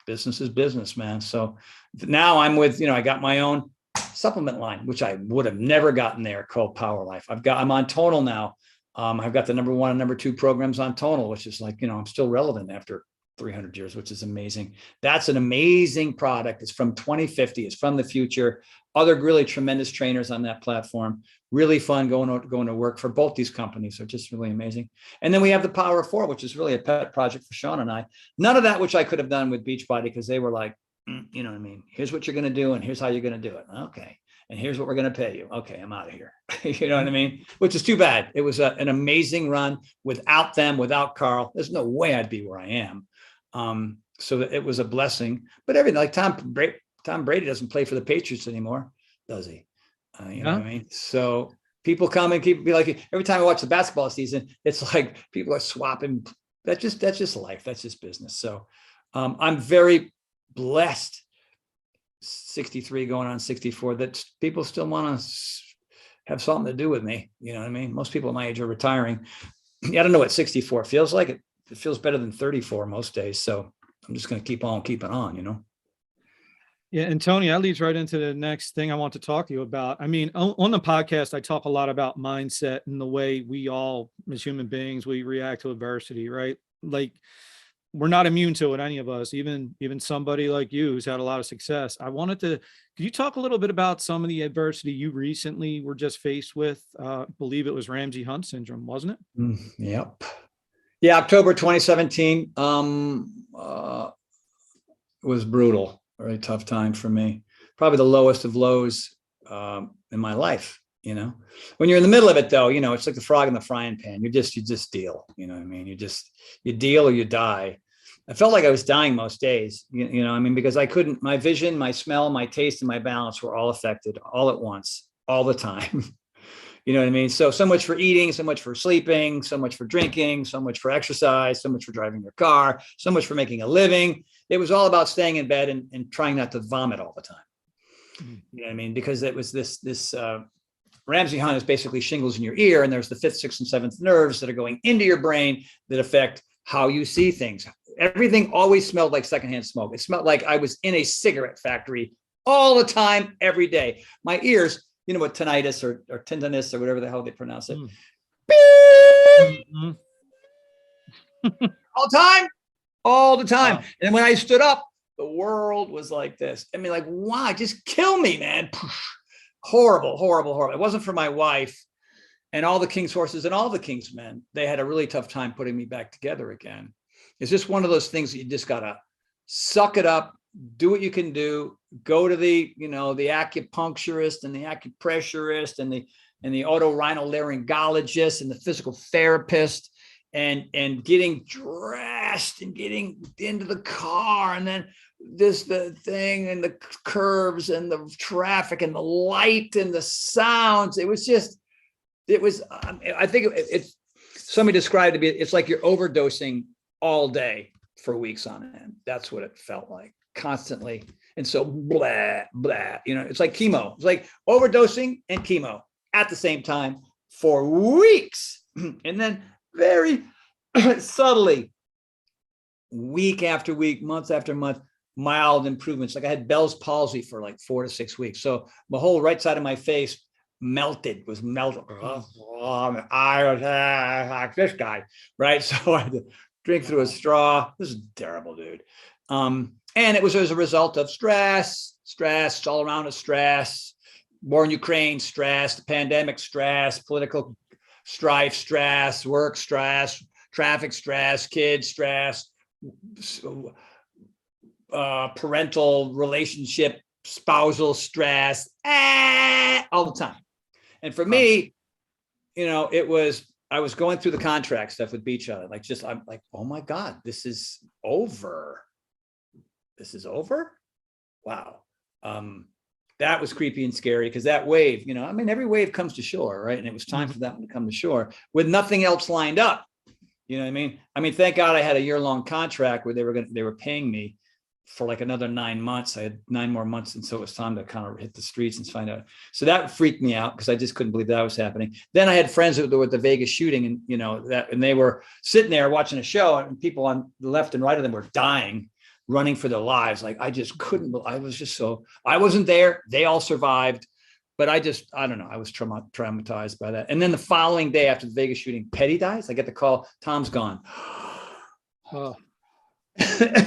business is business, man. So now I'm with, I got my own supplement line, which I would have never gotten there, called Power Life. I'm on Tonal now. I've got the number 1 and number 2 programs on Tonal, which is like, I'm still relevant after 300 years, which is amazing. That's an amazing product. It's from 2050. It's from the future. Other really tremendous trainers on that platform. Really fun going to work for both these companies. They're just really amazing. And then we have the Power of 4, which is really a pet project for Sean and I. None of that, which I could have done with Beachbody, because they were like, you know what I mean? Here's what you're going to do, and here's how you're going to do it. Okay. And here's what we're going to pay you. Okay, I'm out of here. You know what I mean? Which is too bad. It was an amazing run. Without them, without Carl, there's no way I'd be where I am. So it was a blessing. But everything, like Tom Brady doesn't play for the Patriots anymore, does he? You know what I mean? So people come and be like, every time I watch the basketball season, it's like people are swapping. That's just life. That's just business. So I'm very blessed. 63 going on 64, that people still want to have something to do with me. You know what I mean? Most people my age are retiring. I don't know what 64 feels like. It feels better than 34 most days. So I'm just going to keep on keeping on, Yeah. And Tony, that leads right into the next thing I want to talk to you about. I mean, on the podcast, I talk a lot about mindset and the way we all, as human beings, we react to adversity, right? Like, we're not immune to it, any of us, even somebody like you who's had a lot of success. Could you talk a little bit about some of the adversity you recently were just faced with? Believe it was Ramsay Hunt syndrome, wasn't it? Yep. Yeah. October 2017 was brutal. Very tough time for me. Probably the lowest of lows in my life. When you're in the middle of it, though, it's like the frog in the frying pan. You just deal. You know what I mean? You deal or you die. I felt like I was dying most days. Because I couldn't. My vision, my smell, my taste, and my balance were all affected all at once, all the time. You know what I mean? So much for eating, so much for sleeping, so much for drinking, so much for exercise, so much for driving your car, so much for making a living. It was all about staying in bed and trying not to vomit all the time. You know what I mean? Because it was this Ramsay Hunt is basically shingles in your ear, and there's the 5th, 6th, and 7th nerves that are going into your brain that affect how you see things. Everything always smelled like secondhand smoke. It smelled like I was in a cigarette factory all the time, every day. My ears, what tinnitus or tinnitus or whatever the hell they pronounce it. All the time. Wow. And when I stood up, the world was like this. I mean, like, wow, just kill me, man. Horrible, horrible, horrible. It wasn't for my wife and all the King's horses and all the King's men. They had a really tough time putting me back together again. It's just one of those things that you just got to suck it up, do what you can do, go to the acupuncturist and the acupressurist and the otorhinolaryngologist and the physical therapist and getting dressed and getting into the car and then the thing and the curves and the traffic and the light and the sounds. I think somebody described it, it's like you're overdosing all day for weeks on end. That's what it felt like, constantly. And so blah, blah, it's like chemo. It's like overdosing and chemo at the same time for weeks. And then very subtly, week after week, month after month, mild improvements. Like I had Bell's palsy for like 4 to 6 weeks. So the whole right side of my face was melted. I was like this guy, right? So I had to drink through a straw. This is terrible, dude. And it was as a result of stress, all around us, stress, war in Ukraine, stress, the pandemic, stress, political strife, stress, work stress, traffic stress, kids stress, parental relationship, spousal stress, all the time. And for me, I was going through the contract stuff with Beach Island. I'm like, oh my God, this is over. This is over. Wow. That was creepy and scary because that wave, every wave comes to shore, right? And it was time for that one to come to shore with nothing else lined up. You know what I mean? Thank God I had a year-long contract where they were paying me for like another 9 months. I had 9 more months. And so it was time to kind of hit the streets and find out. So that freaked me out because I just couldn't believe that was happening. Then I had friends that were at the Vegas shooting and they were sitting there watching a show and people on the left and right of them were dying, running for their lives. Like I just couldn't, I wasn't there. They all survived, but I don't know. I was traumatized by that. And then the following day after the Vegas shooting, Petty dies. I get the call, Tom's gone. Oh.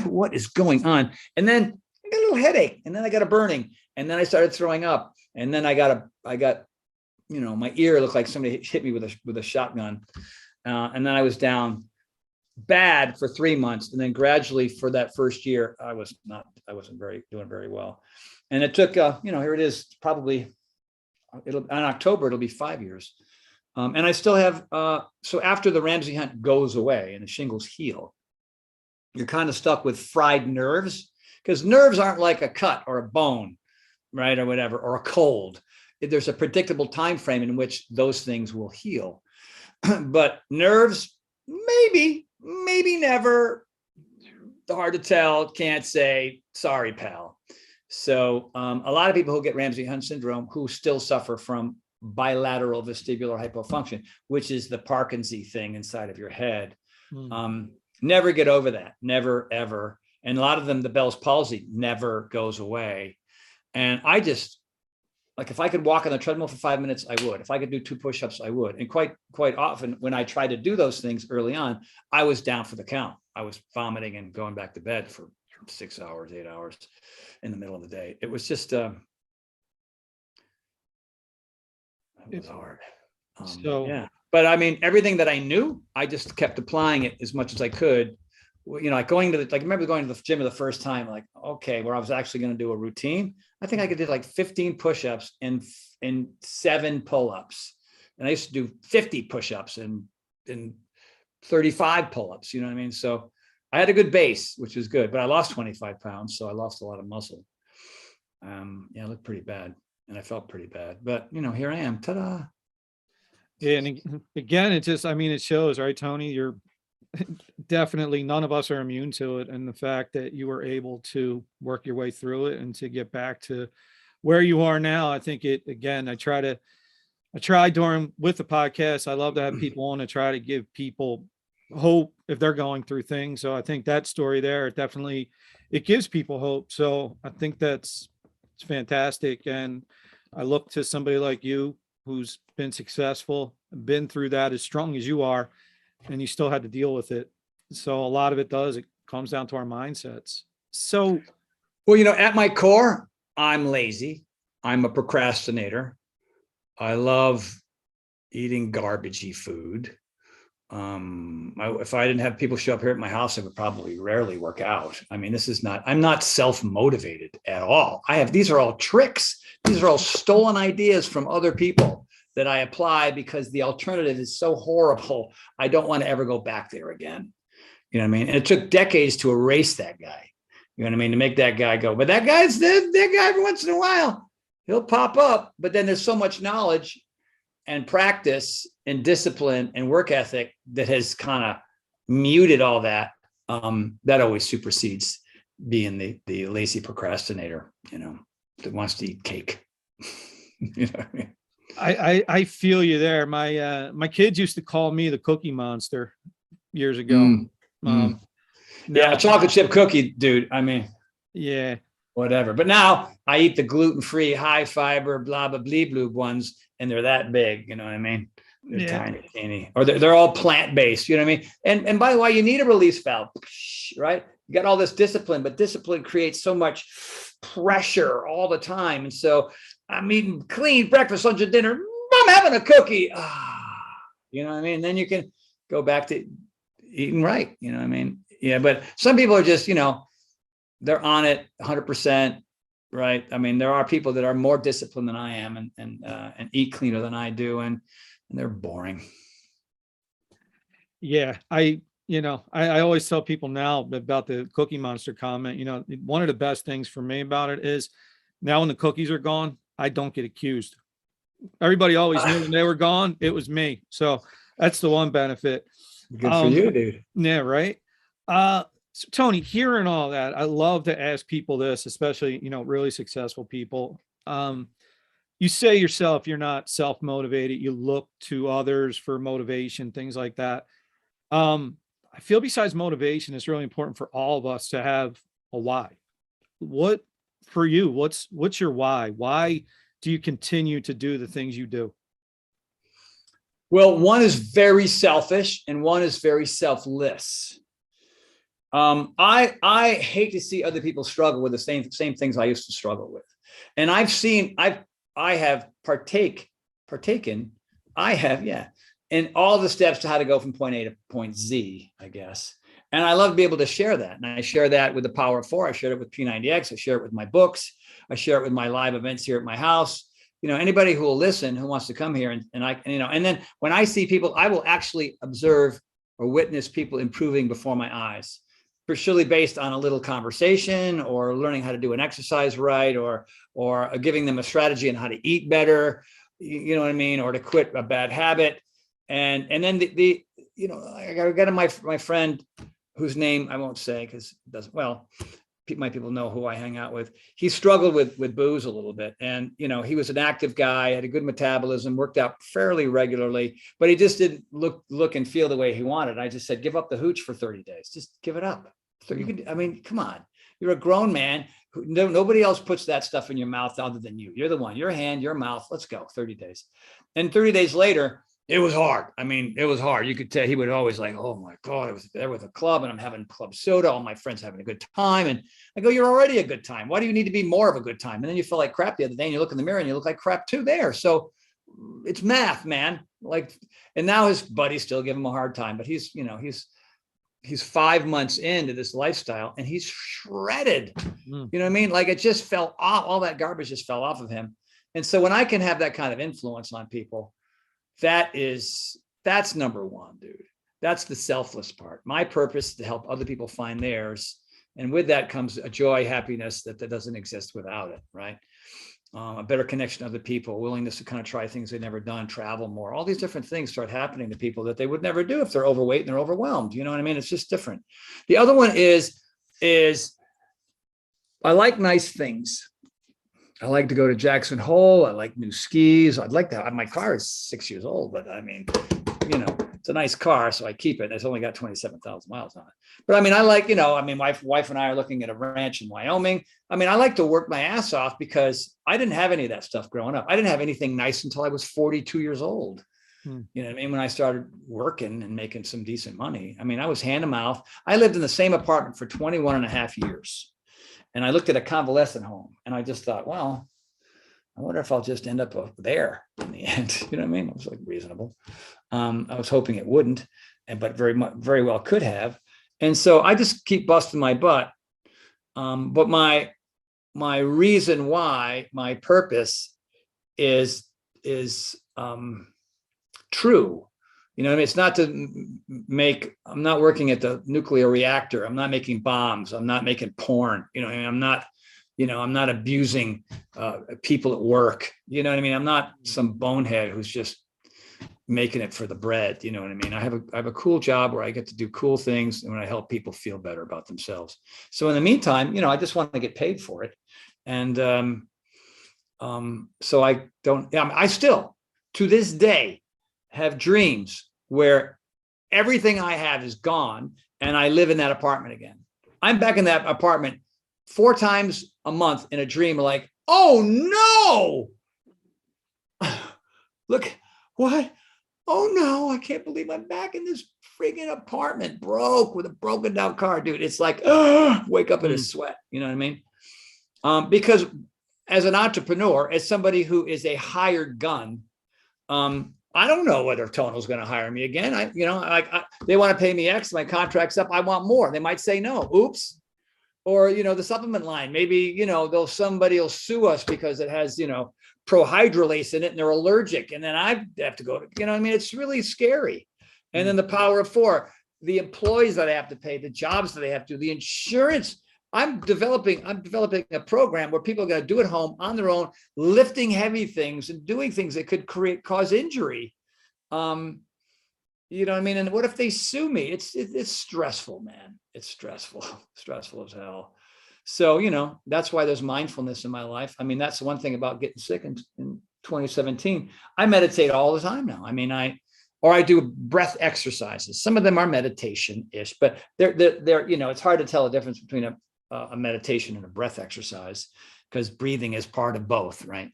What is going on? And then I got a little headache and then I got a burning and then I started throwing up. And then I got, my ear looked like somebody hit me with a shotgun. And then I was down bad for 3 months. And then gradually for that first year, I wasn't doing very well. And it took, here it is, probably in October, it'll be 5 years. And I still have, so after the Ramsay Hunt goes away and the shingles heal, you're kind of stuck with fried nerves because nerves aren't like a cut or a bone, right? Or whatever, or a cold. There's a predictable time frame in which those things will heal. But nerves, maybe never. Hard to tell. Can't say. Sorry, pal. So a lot of people who get Ramsay Hunt syndrome who still suffer from bilateral vestibular hypofunction, which is the Parkinson's thing inside of your head. Never get over that. Never, ever. And a lot of them, the Bell's palsy never goes away. And I just, like, if I could walk on the treadmill for 5 minutes, I would. If I could do 2 push-ups, I would. And quite often when I tried to do those things early on, I was down for the count. I was vomiting and going back to bed for 6 hours, 8 hours in the middle of the day. It was just, it was hard. Yeah. But I mean, everything that I knew, I just kept applying it as much as I could. You know, like I remember going to the gym for the first time, like, okay, where I was actually going to do a routine. I think I could do like 15 push-ups and 7 pull-ups. And I used to do 50 push-ups and 35 pull-ups, you know what I mean? So I had a good base, which was good, but I lost 25 pounds. So I lost a lot of muscle. Yeah, I looked pretty bad and I felt pretty bad, but you know, here I am, ta-da. Yeah. And again, it just, I mean, it shows, right, Tony, you're definitely, none of us are immune to it. And the fact that you were able to work your way through it and to get back to where you are now, I think it, again, I try during with the podcast. I love to have people on to try to give people hope if they're going through things. So I think that story there, it gives people hope. So I think it's fantastic. And I look to somebody like you who's been successful, been through that as strong as you are, and you still had to deal with it. So a lot of it comes down to our mindsets. So, well, you know, at my core, I'm lazy. I'm a procrastinator. I love eating garbagey food. If I didn't have people show up here at my house, I would probably rarely work out. I mean, I'm not self-motivated at all. These are all tricks. These are all stolen ideas from other people that I apply because the alternative is so horrible. I don't want to ever go back there again. You know what I mean? And it took decades to erase that guy. You know what I mean? To make that guy go, but that guy every once in a while, he'll pop up, but then there's so much knowledge and practice and discipline and work ethic that has kind of muted all that. That always supersedes being the lazy procrastinator, you know, that wants to eat cake. You know what I mean? I feel you there. My kids used to call me the Cookie Monster years ago. Yeah, a chocolate chip cookie, dude. I mean, yeah, whatever. But now I eat the gluten-free, high fiber, blah blah blah blue ones, and they're that big. You know what I mean? They're tiny, teeny, or they're all plant-based. You know what I mean? And by the way, you need a release valve, right? You got all this discipline, but discipline creates so much pressure all the time, and so I'm eating clean breakfast, lunch, and dinner. I'm having a cookie. You know what I mean? And then you can go back to eating right. You know what I mean? Yeah, but some people are just, you know, they're on it 100%, right? I mean, there are people that are more disciplined than I am and eat cleaner than I do, and they're boring. Yeah, I always tell people now about the Cookie Monster comment. You know, one of the best things for me about it is now when the cookies are gone, I don't get accused. Everybody always knew when they were gone, it was me. So that's the one benefit. Good for you, dude. Yeah, right. So Tony, hearing all that, I love to ask people this, especially, you know, really successful people. You say yourself, you're not self-motivated. You look to others for motivation, things like that. I feel besides motivation, it's really important for all of us to have a why. What for you? What's your why? Why do you continue to do the things you do? Well, one is very selfish and one is very selfless. I hate to see other people struggle with the same things I used to struggle with. And I have partaken in all the steps to how to go from point A to point Z, I guess. And I love to be able to share that. And I share that with the Power of Four. I shared it with P90X. I share it with my books. I share it with my live events here at my house. You know, anybody who will listen, who wants to come here and then when I see people, I will actually observe or witness people improving before my eyes, purely based on a little conversation or learning how to do an exercise right, or giving them a strategy on how to eat better, you know what I mean, or to quit a bad habit. And then I got my friend whose name I won't say because it doesn't, well, my people know who I hang out with. He struggled with booze a little bit. And, you know, he was an active guy, had a good metabolism, worked out fairly regularly, but he just didn't look and feel the way he wanted. I just said, give up the hooch for 30 days. Just give it up. So you could, I mean, come on, you're a grown man. Nobody else puts that stuff in your mouth other than you. You're the one, your hand, your mouth. Let's go. 30 days. And 30 days later, it was hard. I mean, it was hard. You could tell he would always like, oh my God, I was there with a club and I'm having club soda. All my friends having a good time. And I go, you're already a good time. Why do you need to be more of a good time? And then you feel like crap the other day and you look in the mirror and you look like crap too there. So it's math, man. Like, and now his buddies still give him a hard time, but he's 5 months into this lifestyle and he's shredded. You know what I mean? Like it just fell off. All that garbage just fell off of him. And so when I can have that kind of influence on people, that's number one, dude. That's the selfless part. My purpose is to help other people find theirs. And with that comes a joy, happiness that doesn't exist without it, right? A better connection to other people, willingness to kind of try things they've never done, travel more. All these different things start happening to people that they would never do if they're overweight and they're overwhelmed. You know what I mean? It's just different. The other one is I like nice things. I like to go to Jackson Hole. I like new skis. I'd like to. My car is 6 years old, but I mean, it's a nice car, so I keep it. It's only got 27,000 miles on it. But I mean, I like, my wife and I are looking at a ranch in Wyoming. I mean, I like to work my ass off because I didn't have any of that stuff growing up. I didn't have anything nice until I was 42 years old. You know what I mean? When I started working and making some decent money. I mean, I was hand to mouth. I lived in the same apartment for 21 and a half years. And I looked at a convalescent home and I just thought, well, I wonder if I'll just end up there in the end. You know what I mean? It was like reasonable. I was hoping it wouldn't, but very well could have. And so I just keep busting my butt. But my reason why, my purpose is true. You know what I mean? It's not to I'm not working at the nuclear reactor. I'm not making bombs. I'm not making porn. You know what I mean? I'm not abusing people at work. You know what I mean? I'm not some bonehead who's just making it for the bread. You know what I mean? I have a cool job where I get to do cool things and when I help people feel better about themselves. So in the meantime, I just want to get paid for it. And so I still, to this day, have dreams where everything I have is gone and I live in that apartment again. I'm back in that apartment 4 times a month in a dream, like, oh no, look, what? Oh no, I can't believe I'm back in this friggin' apartment, broke with a broken down car, dude. It's like, wake up in a sweat. You know what I mean? Because as an entrepreneur, as somebody who is a hired gun, I don't know whether Tono's going to hire me again. They want to pay me X, my contract's up. I want more. They might say no. Oops. Or, the supplement line, maybe, somebody will sue us because it has, prohydrolase in it and they're allergic. And then I have to go, it's really scary. And then the power of 4, the employees that I have to pay, the jobs that they have to do, the insurance. I'm developing a program where people are going to do it home on their own, lifting heavy things and doing things that could cause injury. You know what I mean? And what if they sue me? It's stressful, man. It's stressful as hell. So, that's why there's mindfulness in my life. I mean, that's the one thing about getting sick in 2017. I meditate all the time now. I mean, I do breath exercises. Some of them are meditation-ish, but they're it's hard to tell the difference between a meditation and a breath exercise because breathing is part of both, right?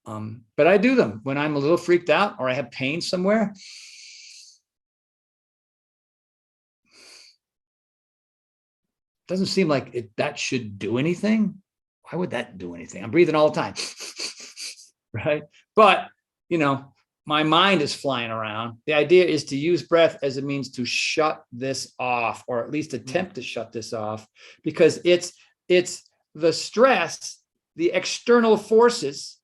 But I do them when I'm a little freaked out or I have pain somewhere. Doesn't seem like that should do anything. Why would that do anything? I'm breathing all the time, right? But, my mind is flying around. The idea is to use breath as a means to shut this off, or at least attempt to shut this off, because it's the stress, the external forces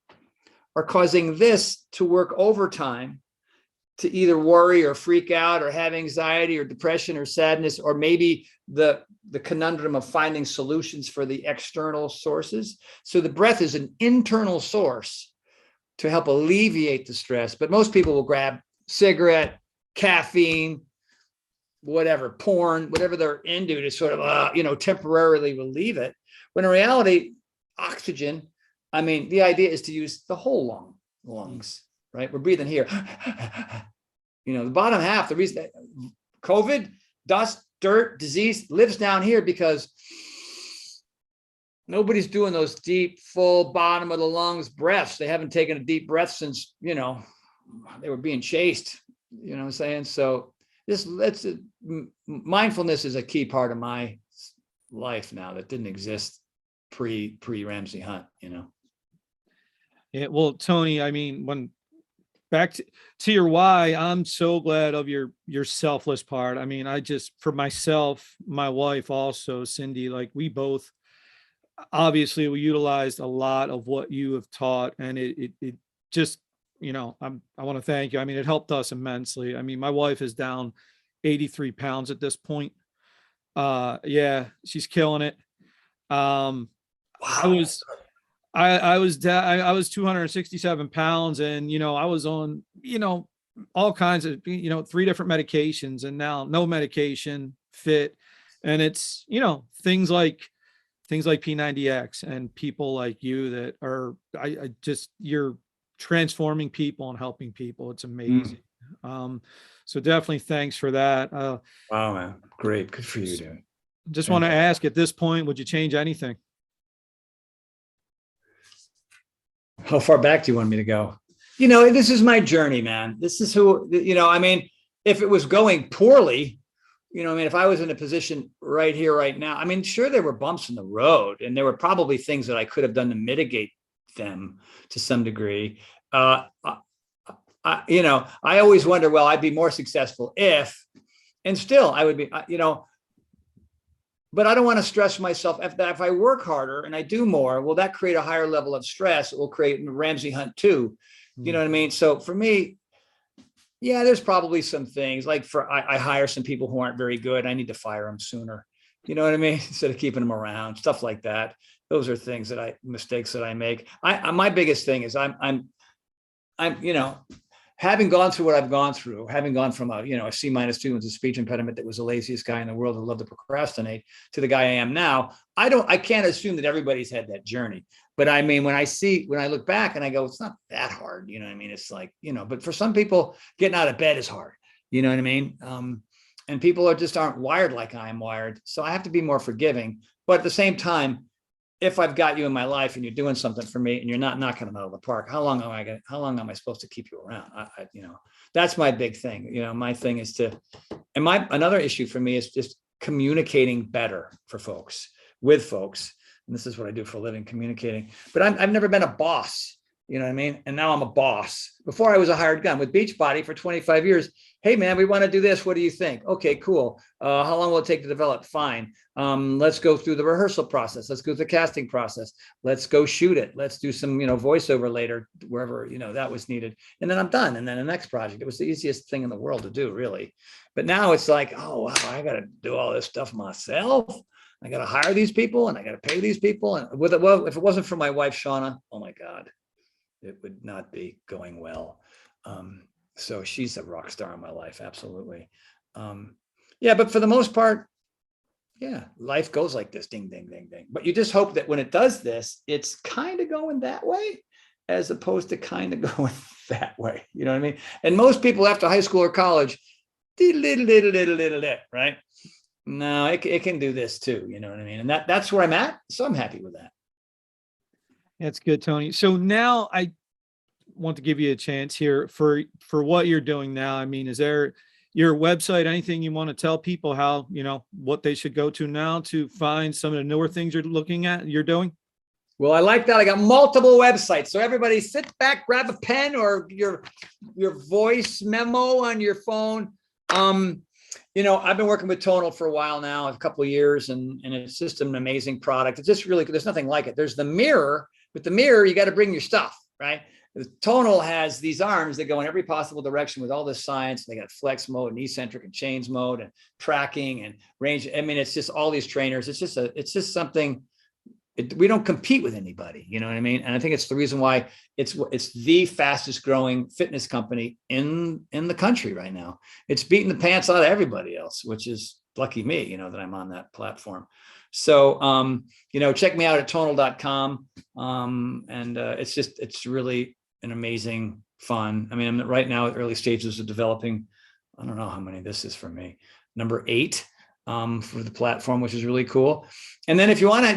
are causing this to work overtime to either worry or freak out or have anxiety or depression or sadness, or maybe the conundrum of finding solutions for the external sources. So the breath is an internal source to help alleviate the stress. But most people will grab cigarette, caffeine, whatever, porn, whatever they're into to sort of, temporarily relieve it. When in reality, oxygen, the idea is to use the whole lungs, right? We're breathing here. The bottom half, the reason that COVID, dust, dirt, disease lives down here because nobody's doing those deep, full bottom of the lungs breaths. They haven't taken a deep breath since, they were being chased, you know what I'm saying? So mindfulness is a key part of my life now that didn't exist pre Ramsey Hunt, Yeah, well, Tony, I mean, when back to your why, I'm so glad of your selfless part. I mean, for myself, my wife also, Cindy, like we both, obviously we utilized a lot of what you have taught, and it just, I want to thank you. I mean, it helped us immensely. I mean, my wife is down 83 pounds at this point. Yeah, she's killing it. Wow. I was 267 pounds, and I was on all kinds of 3 different medications, and now no medication, fit. And it's things like P90X and people like you that are you're transforming people and helping people. It's amazing. So definitely thanks for that. Wow, man, great, good for you, dude. Just want to ask, at this point, would you change anything? How far back do you want me to go? This is my journey, man. This is who, I mean, if it was going poorly, if I was in a position right here, right now, I mean, sure, there were bumps in the road, and there were probably things that I could have done to mitigate them to some degree. I always wonder, well, I'd be more successful if, and still I would be, but I don't want to stress myself. If I work harder and I do more, will that create a higher level of stress? It will create Ramsey Hunt too. You know what I mean? So for me, yeah, there's probably some things like I hire some people who aren't very good. I need to fire them sooner. You know what I mean? Instead of keeping them around, stuff like that. Those are things mistakes that I make. My biggest thing is I'm having gone through what I've gone through, having gone from a C- student with a speech impediment that was the laziest guy in the world who loved to procrastinate to the guy I am now. I can't assume that everybody's had that journey, but I mean, when I look back and I go, it's not that hard. You know what I mean? It's like, but for some people getting out of bed is hard. You know what I mean? And people aren't wired like I'm wired. So I have to be more forgiving, but at the same time, if I've got you in my life and you're doing something for me and you're not knocking them out of the park, how long am I supposed to keep you around? That's my big thing. My thing is another issue for me is just communicating better with folks. And this is what I do for a living, communicating, but I've never been a boss, you know what I mean? And now I'm a boss. Before I was a hired gun with Beachbody for 25 years. Hey man, we want to do this. What do you think? Okay, cool. How long will it take to develop? Fine. Let's go through the rehearsal process. Let's go through the casting process. Let's go shoot it. Let's do some, voiceover later, wherever, that was needed. And then I'm done. And then the next project, it was the easiest thing in the world to do, really. But now it's like, oh, wow, I got to do all this stuff myself. I got to hire these people and I got to pay these people. And if it wasn't for my wife, Shauna, oh my God, it would not be going well. So she's a rock star in my life. Absolutely. Yeah. But for the most part, yeah, life goes like this, ding, ding, ding, ding. But you just hope that when it does this, it's kind of going that way as opposed to kind of going that way. You know what I mean? And most people after high school or college, right? No, it can do this too. You know what I mean? And that's where I'm at. So I'm happy with that. That's good, Tony. So now I want to give you a chance here for what you're doing now. I mean, is there your website, anything you want to tell people how, what they should go to now to find some of the newer things you're doing? Well, I like that. I got multiple websites. So everybody sit back, grab a pen or your voice memo on your phone. I've been working with Tonal for a while now, a couple of years, and it's just an amazing product. It's just really, there's nothing like it. There's the mirror. With the mirror, you got to bring your stuff, right? The Tonal has these arms that go in every possible direction with all this science. They got flex mode and eccentric and chains mode and tracking and range. I mean, it's just all these trainers. It's just something. We don't compete with anybody, you know what I mean? And I think it's the reason why it's the fastest growing fitness company in the country right now. It's beating the pants out of everybody else, which is lucky me, that I'm on that platform. So, check me out at tonal.com. It's really an amazing fun. I mean, I'm right now at early stages of developing. I don't know how many this is for me. Number 8. for the platform, which is really cool. And then if you want to,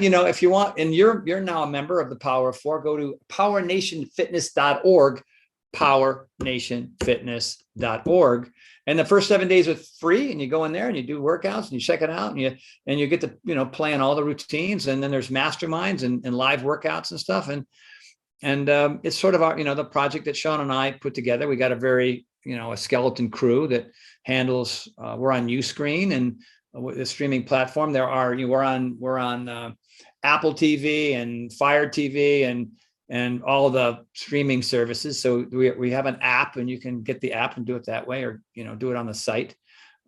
and you're now a member of the Power of Four, go to powernationfitness.org, powernationfitness.org. And the first 7 days are free, and you go in there and you do workouts and you check it out, and you get to, plan all the routines. And then there's masterminds and live workouts and stuff. And it's sort of our, the project that Sean and I put together. We got a very, a skeleton crew that handles, we're on Uscreen and the streaming platform. We're on Apple TV and Fire TV and all the streaming services. So we have an app, and you can get the app and do it that way, or, do it on the site,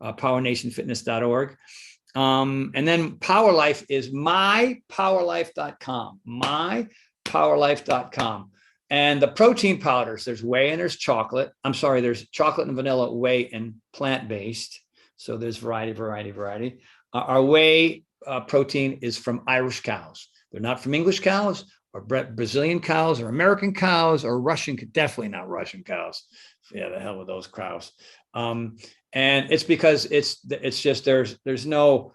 powernationfitness.org. And then Power Life is mypowerlife.com, mypowerlife.com. And the protein powders, there's whey and there's chocolate. There's chocolate and vanilla, whey and plant-based. So there's variety. Our whey protein is from Irish cows. They're not from English cows or Brazilian cows or American cows or Russian, definitely not Russian cows. Yeah, the hell with those cows. And it's because it's just, there's no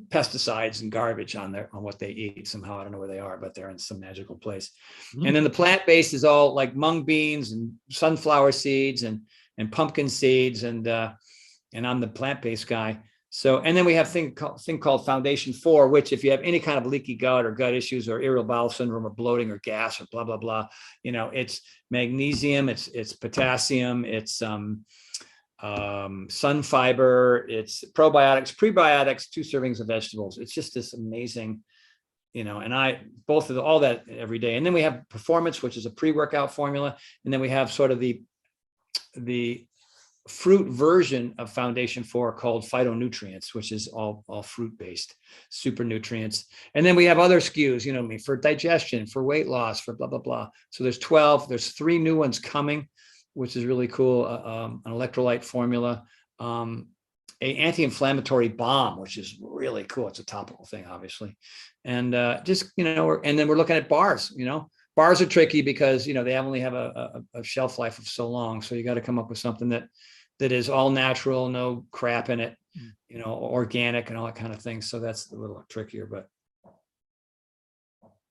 pesticides and garbage on what they eat. Somehow, I don't know where they are, but they're in some magical place. Mm-hmm. And then the plant-based is all like mung beans and sunflower seeds and pumpkin seeds, and I'm the plant-based guy. So, and then we have thing called Foundation 4, which if you have any kind of leaky gut or gut issues or irritable bowel syndrome or bloating or gas or blah, blah, blah, it's magnesium, it's potassium, it's sun fiber, it's probiotics, prebiotics, 2 servings of vegetables. It's just this amazing, and I both of all that every day. And then we have Performance, which is a pre-workout formula. And then we have sort of the fruit version of Foundation 4 called Phytonutrients, which is all fruit based, super nutrients. And then we have other SKUs, for digestion, for weight loss, for blah, blah, blah. So there's 12, there's 3 new ones coming, which is really cool. An electrolyte formula, a anti-inflammatory balm, which is really cool. It's a topical thing, obviously. And and then we're looking at bars. Bars are tricky because, they only have a shelf life of so long. So you got to come up with something that is all natural, no crap in it, organic and all that kind of thing. So that's a little trickier, but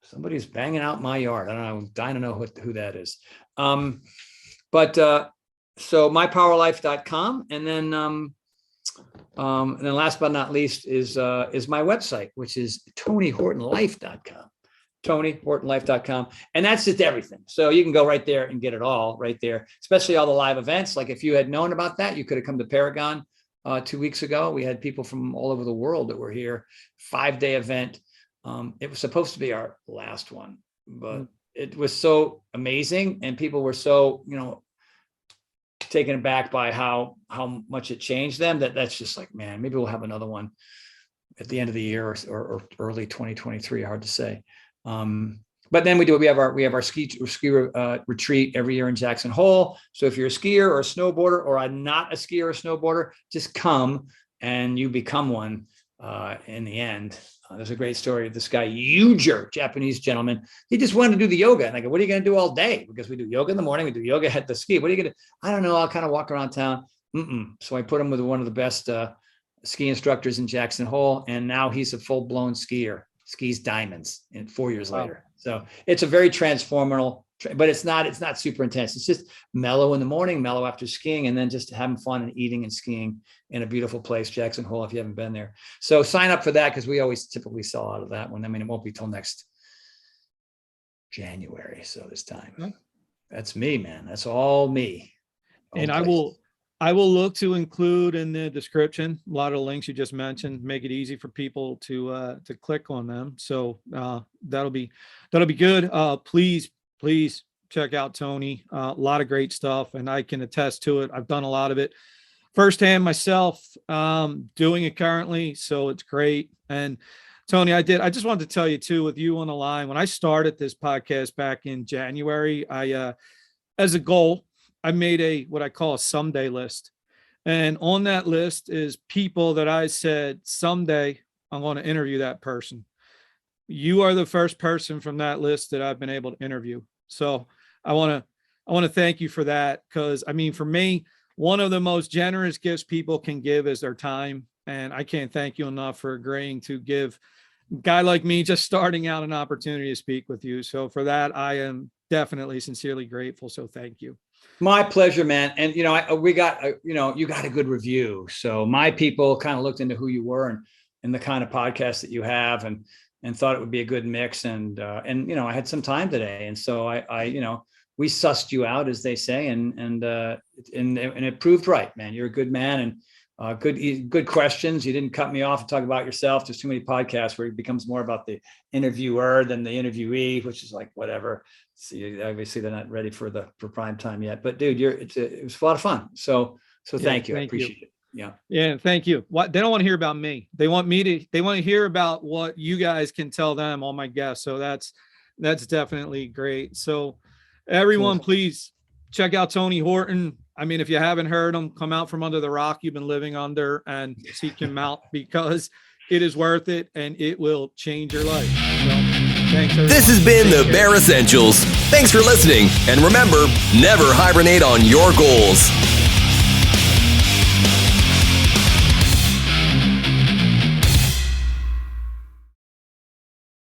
somebody's banging out my yard. I don't know. I'm dying to know who that is. So mypowerlife.com. And then last but not least is my website, which is TonyHortonLife.com. TonyHortonLife.com. And that's just everything. So you can go right there and get it all right there, especially all the live events. Like if you had known about that, you could have come to Paragon 2 weeks ago. We had people from all over the world that were here, 5-day event. It was supposed to be our last one, but it was so amazing. And people were so, taken aback by how much it changed them that's just like, man, maybe we'll have another one at the end of the year or early 2023, hard to say. But then we have our ski retreat every year in Jackson Hole. So if you're a skier or a snowboarder or not a skier or snowboarder, just come and you become one in the end. There's a great story of this guy, Japanese gentleman. He just wanted to do the yoga. And I go, what are you going to do all day? Because we do yoga in the morning. We do yoga at the ski. What are you going to do? I don't know. I'll kind of walk around town. So I put him with one of the best ski instructors in Jackson Hole. And now he's a full-blown skier, skis diamonds 4 years later. So it's a very transformational, but it's not super intense. It's just mellow in the morning, mellow after skiing, and then just having fun and eating and skiing in a beautiful place, Jackson Hole, if you haven't been there. So sign up for that because we always typically sell out of that one. I mean, it won't be till next January. So this time, that's me, man. That's all me. And I will look to include in the description a lot of the links you just mentioned, make it easy for people to click on them. So that'll be good. Please check out Tony. A lot of great stuff, and I can attest to it. I've done a lot of it firsthand myself, doing it currently. So it's great. And Tony, I just wanted to tell you too, with you on the line, when I started this podcast back in January, as a goal, I made what I call a someday list. And on that list is people that I said, someday I'm going to interview that person. You are the first person from that list that I've been able to interview. So I want to thank you for that. Because I mean, for me, one of the most generous gifts people can give is their time. And I can't thank you enough for agreeing to give a guy like me just starting out an opportunity to speak with you. So for that, I am definitely sincerely grateful. So thank you. My pleasure, man. And, you know, you got a good review. So my people kind of looked into who you were and the kind of podcast that you have and thought it would be a good mix. And, you know, I had some time today. And so I you know, we sussed you out, as they say, and it proved right, man. You're a good man and good questions. You didn't cut me off and talk about yourself. There's too many podcasts where it becomes more about the interviewer than the interviewee, which is like, whatever. See, obviously they're not ready for prime time yet, but dude, it was a lot of fun. So thank you. I appreciate it. Yeah. Yeah. Thank you. What they don't want to hear about me. They want to hear about what you guys can tell them, all my guests. So that's definitely great. So everyone, please check out Tony Horton. I mean, if you haven't heard him, come out from under the rock you've been living under and seek him out, because it is worth it and it will change your life. So, thanks, everyone. This has been the Bare Essentials. Thanks for listening. And remember, never hibernate on your goals.